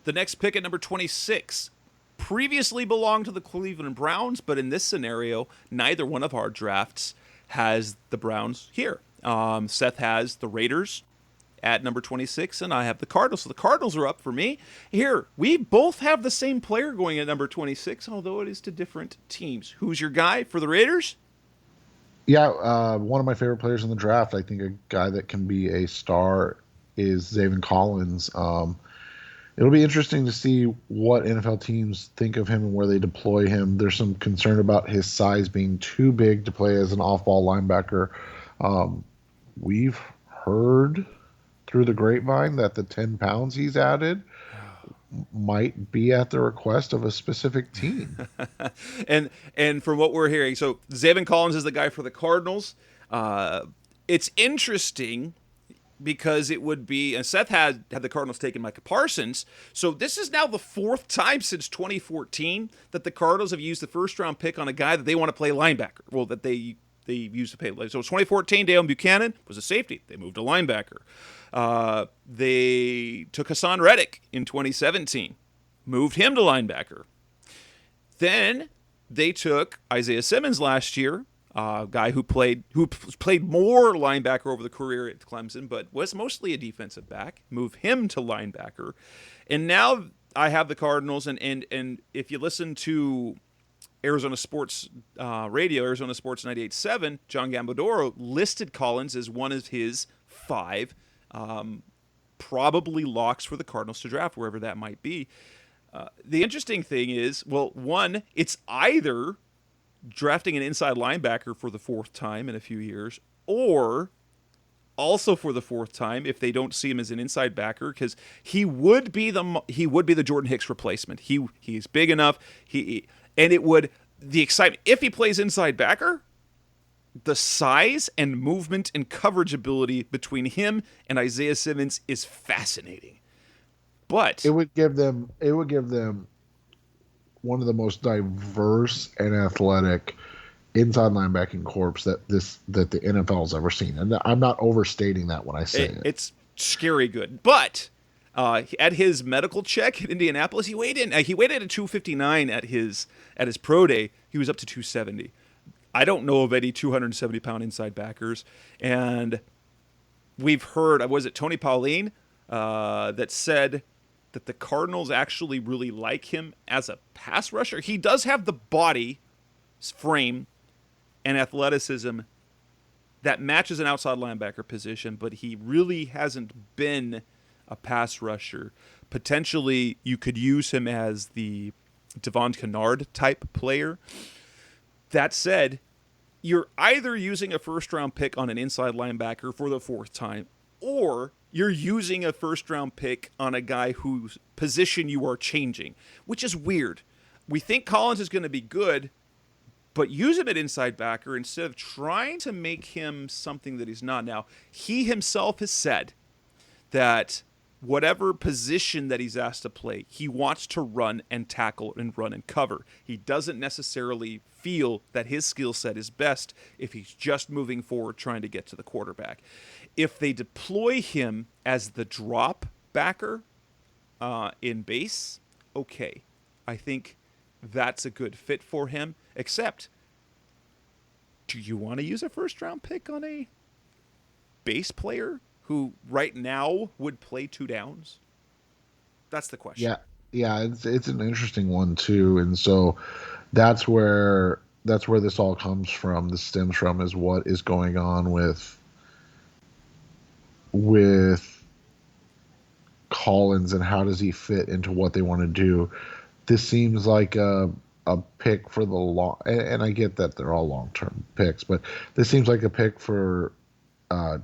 The next pick at number 26 previously belonged to the Cleveland Browns, but in this scenario, neither one of our drafts has the Browns here. Seth has the Raiders at number 26, and I have the Cardinals. So the Cardinals are up for me. Here, we both have the same player going at number 26, although it is to different teams. Who's your guy for the Raiders? Yeah, one of my favorite players in the draft, I think a guy that can be a star is Zaven Collins. It'll be interesting to see what NFL teams think of him and where they deploy him. There's some concern about his size being too big to play as an off-ball linebacker. We've heard through the grapevine that the 10 pounds he's added might be at the request of a specific team. and from what we're hearing, so Zaven Collins is the guy for the Cardinals. It's interesting because it would be, and Seth had the Cardinals taking Micah Parsons. So this is now the fourth time since 2014 that the Cardinals have used the first round pick on a guy that they want to play linebacker. Well, that they used to pay. So it was 2014, Dale Buchanan was a safety. They moved to linebacker. They took Hassan Reddick in 2017, moved him to linebacker. Then they took Isaiah Simmons last year, a guy who played more linebacker over the career at Clemson, but was mostly a defensive back. Move him to linebacker, and now I have the Cardinals. And if you listen to Arizona Sports Radio, Arizona Sports 98.7, John Gambadoro listed Collins as one of his 5 probably locks for the Cardinals to draft, wherever that might be. The interesting thing is, well, one, it's either drafting an inside linebacker for the 4th time in a few years, or also for the 4th time if they don't see him as an inside backer, because he would be the Jordan Hicks replacement. He's big enough. And it would, the excitement, if he plays inside backer, the size and movement and coverage ability between him and Isaiah Simmons is fascinating. But it would give them one of the most diverse and athletic inside linebacking corps that the NFL's ever seen. And I'm not overstating that when I say it. It's scary good. But at his medical check in Indianapolis, he weighed in at 259 at his pro day. He was up to 270. I don't know of any 270-pound inside backers. And we've heard, was it Tony Pauline that said that the Cardinals actually really like him as a pass rusher. He does have the body, frame, and athleticism that matches an outside linebacker position, but he really hasn't been a pass rusher. Potentially, you could use him as the Devon Kennard type player. That said, you're either using a first-round pick on an inside linebacker for the 4th time, or you're using a first-round pick on a guy whose position you are changing, which is weird. We think Collins is going to be good, but use him at inside backer instead of trying to make him something that he's not. Now, he himself has said that whatever position that he's asked to play, he wants to run and tackle and run and cover. He doesn't necessarily feel that his skill set is best if he's just moving forward trying to get to the quarterback. If they deploy him as the drop backer in base, okay. I think that's a good fit for him. Except, do you want to use a first-round pick on a base player who right now would play 2 downs? That's the question. Yeah, it's an interesting one too, and so that's where this all comes from. This stems from is what is going on with Collins and how does he fit into what they want to do. This seems like a pick for the long, and I get that they're all long-term picks, but this seems like a pick for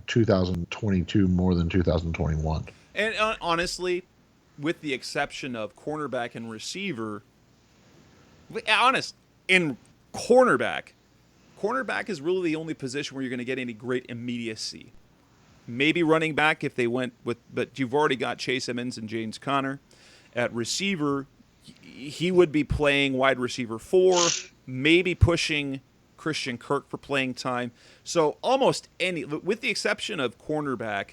2022 more than 2021. And honestly, with the exception of cornerback and receiver, in cornerback is really the only position where you're going to get any great immediacy. Maybe running back if they went with, but you've already got Chase Edmonds and James Conner. At receiver, he would be playing wide receiver 4, maybe pushing Christian Kirk for playing time. So almost any, with the exception of cornerback,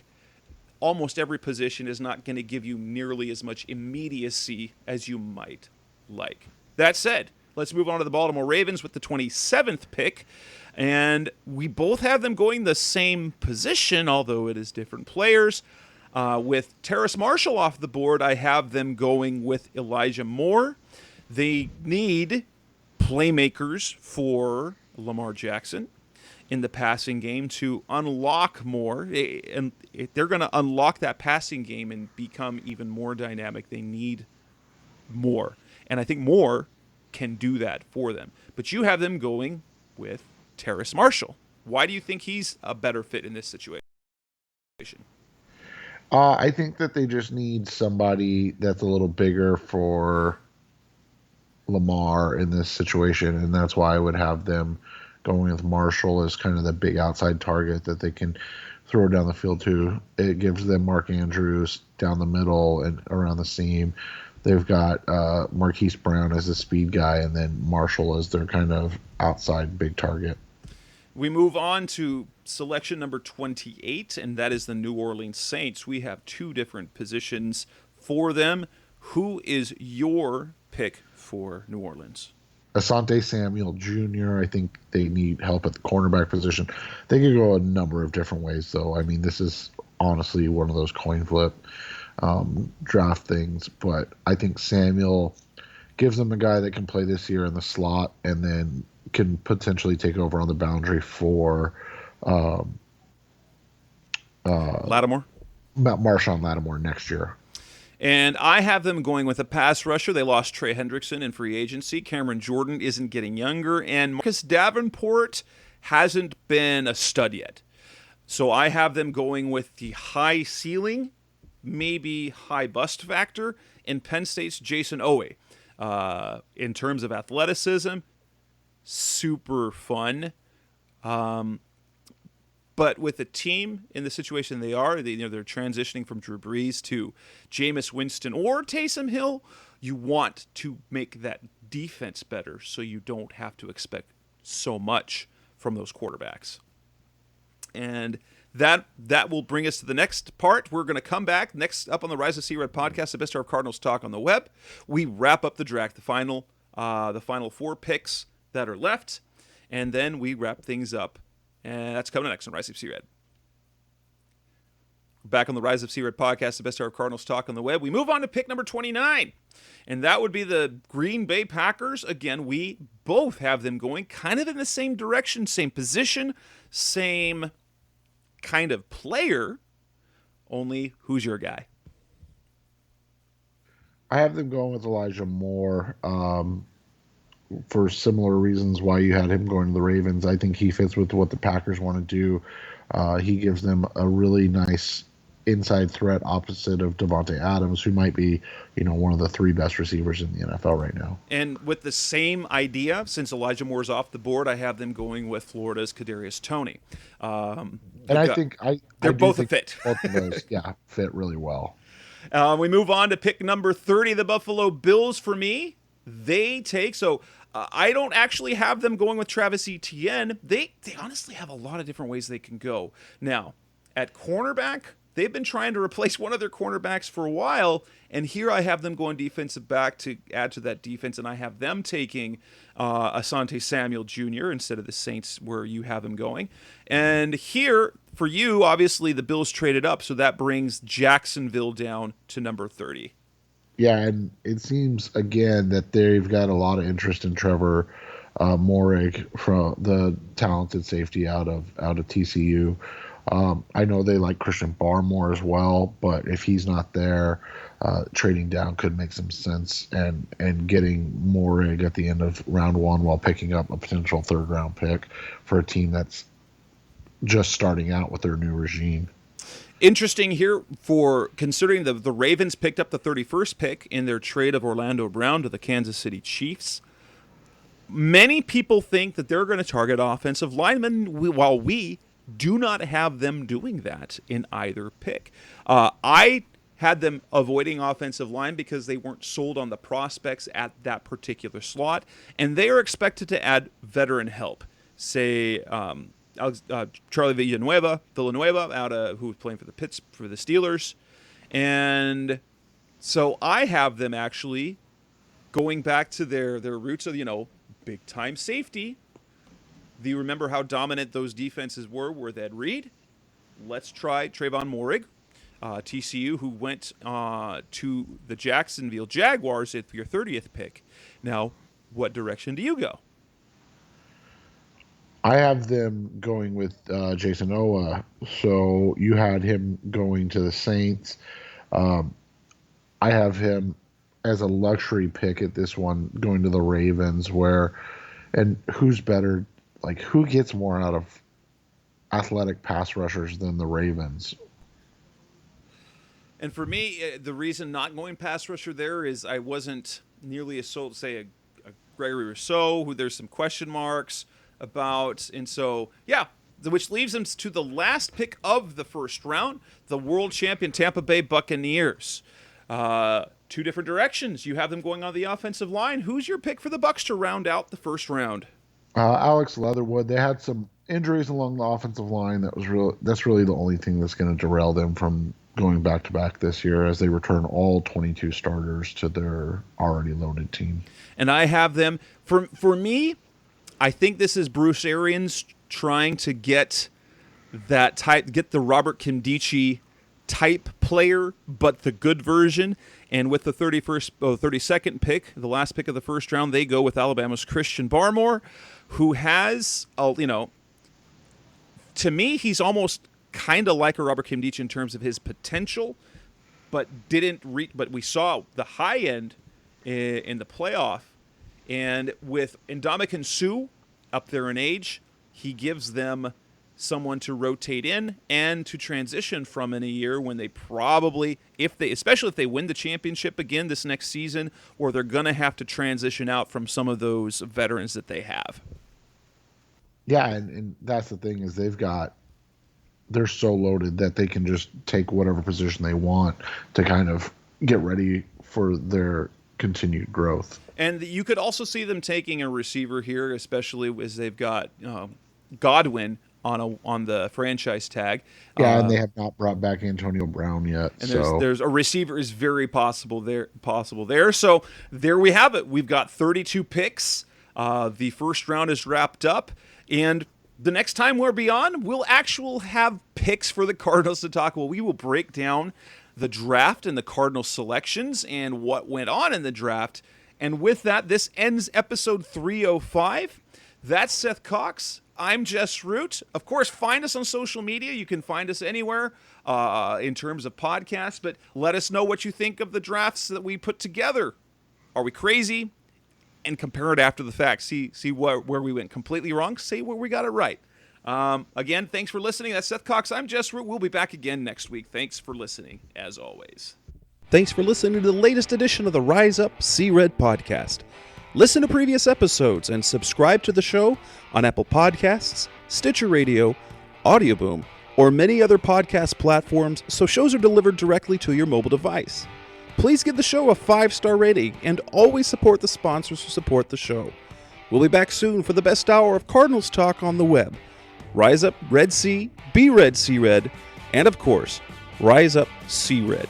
almost every position is not going to give you nearly as much immediacy as you might like. That said, let's move on to the Baltimore Ravens with the 27th pick. And we both have them going the same position, although it is different players. With Terrace Marshall off the board, I have them going with Elijah Moore. They need playmakers for Lamar Jackson in the passing game to unlock more. And if they're going to unlock that passing game and become even more dynamic, they need more. And I think Moore can do that for them. But you have them going with Terrace Marshall. Why do you think he's a better fit in this situation? I think that they just need somebody that's a little bigger for Lamar in this situation, and that's why I would have them going with Marshall as kind of the big outside target that they can throw down the field to. It gives them Mark Andrews down the middle and around the seam. They've got Marquise Brown as the speed guy, and then Marshall as their kind of outside big target. We move on to selection number 28, and that is the New Orleans Saints. We have two different positions for them. Who is your pick for New Orleans? Asante Samuel Jr., I think they need help at the cornerback position. They could go a number of different ways, though. I mean, this is honestly one of those coin flip draft things, but I think Samuel gives them a guy that can play this year in the slot and then can potentially take over on the boundary for Lattimore? Marshawn Lattimore next year. And I have them going with a pass rusher. They lost Trey Hendrickson in free agency. Cameron Jordan isn't getting younger. And Marcus Davenport hasn't been a stud yet. So I have them going with the high ceiling, maybe high bust factor in Penn State's Jason Owe. In terms of athleticism, super fun. But with a team in the situation they are, they're transitioning from Drew Brees to Jameis Winston or Taysom Hill. You want to make that defense better so you don't have to expect so much from those quarterbacks. And that will bring us to the next part. We're going to come back next up on the Rise of C-Red podcast, the best of Cardinals talk on the web. We wrap up the draft, the final 4 picks that are left, and then we wrap things up. And that's coming next on Rise of C-Red. Back on the Rise of C-Red podcast, the best of Cardinals talk on the web. We move on to pick number 29, and that would be the Green Bay Packers. Again, we both have them going kind of in the same direction, same position, same kind of player, only who's your guy? I have them going with Elijah Moore for similar reasons why you had him going to the Ravens. I think he fits with what the Packers want to do. He gives them a really nice inside threat opposite of Devontae Adams, who might be, one of the 3 best receivers in the NFL right now. And with the same idea, since Elijah Moore's off the board, I have them going with Florida's Kadarius Toney. And I think they're both a fit. Both of those, fit really well. We move on to pick number 30, the Buffalo Bills. For me, they take I don't actually have them going with Travis Etienne. They honestly have a lot of different ways they can go. Now, at cornerback, they've been trying to replace one of their cornerbacks for a while, and here I have them going defensive back to add to that defense, and I have them taking Asante Samuel Jr. instead of the Saints where you have them going. And here, for you, obviously the Bills traded up, so that brings Jacksonville down to number 30. Yeah, and it seems, again, that they've got a lot of interest in Trevor Moehrig, from the talented safety out of TCU. I know they like Christian Barmore as well, but if he's not there, trading down could make some sense, and getting Moehrig at the end of round 1 while picking up a potential 3rd-round pick for a team that's just starting out with their new regime. Interesting here, for considering the Ravens picked up the 31st pick in their trade of Orlando Brown to the Kansas City Chiefs. Many people think that they're going to target offensive linemen, while we do not have them doing that in either pick. I had them avoiding offensive line because they weren't sold on the prospects at that particular slot, and they are expected to add veteran help. Say Charlie Villanueva, who was playing for the Steelers, and so I have them actually going back to their roots of big time safety. Do you remember how dominant those defenses were with Ed Reed? Let's try Trayvon Moehrig, TCU, who went to the Jacksonville Jaguars at your 30th pick. Now, what direction do you go? I have them going with Jason Owa. So you had him going to the Saints. I have him as a luxury pick at this one going to the Ravens, and who's better? Like, who gets more out of athletic pass rushers than the Ravens? And for me, the reason not going pass rusher there is I wasn't nearly as sold, say, a Gregory Rousseau, who there's some question marks about. And so, yeah, which leaves them to the last pick of the first round, the world champion Tampa Bay Buccaneers. Two different directions. You have them going on the offensive line. Who's your pick for the Bucs to round out the first round? Alex Leatherwood. They had some injuries along the offensive line. That's really the only thing that's going to derail them from going back-to-back this year as they return all 22 starters to their already loaded team. And I have them. For me, I think this is Bruce Arians trying to get the Robert Kimdichie type player, but the good version. And with the 32nd pick, the last pick of the first round, they go with Alabama's Christian Barmore, who has, to me, he's almost kind of like a Robert Kimdichie in terms of his potential, but but we saw the high end in the playoff. And with Ndamukong Suh up there in age, he gives them someone to rotate in and to transition from in a year when they probably, especially if they win the championship again this next season, or they're going to have to transition out from some of those veterans that they have. Yeah, and that's the thing is they're so loaded that they can just take whatever position they want to kind of get ready for their continued growth. And you could also see them taking a receiver here, especially as they've got Godwin on the franchise tag. Yeah, and they have not brought back Antonio Brown yet. And there's a receiver is very possible there. So there we have it. We've got 32 picks. The first round is wrapped up, and the next time we're beyond, we'll actually have picks for the Cardinals to talk about. We will break down the draft and the Cardinals selections and what went on in the draft. And with that, this ends episode 305. That's Seth Cox. I'm Jess Root. Of course, find us on social media. You can find us anywhere in terms of podcasts, but let us know what you think of the drafts that we put together. Are we crazy? And compare it after the fact. See where we went completely wrong. Say where we got it right. Again, thanks for listening. That's Seth Cox. I'm Jess Root. We'll be back again next week. Thanks for listening, as always. Thanks for listening to the latest edition of the Rise Up, See Red podcast. Listen to previous episodes and subscribe to the show on Apple Podcasts, Stitcher Radio, Audioboom, or many other podcast platforms so shows are delivered directly to your mobile device. Please give the show a 5-star rating and always support the sponsors who support the show. We'll be back soon for the best hour of Cardinals talk on the web. Rise up, Red Sea, be Red, See Red, and of course, Rise Up, See Red.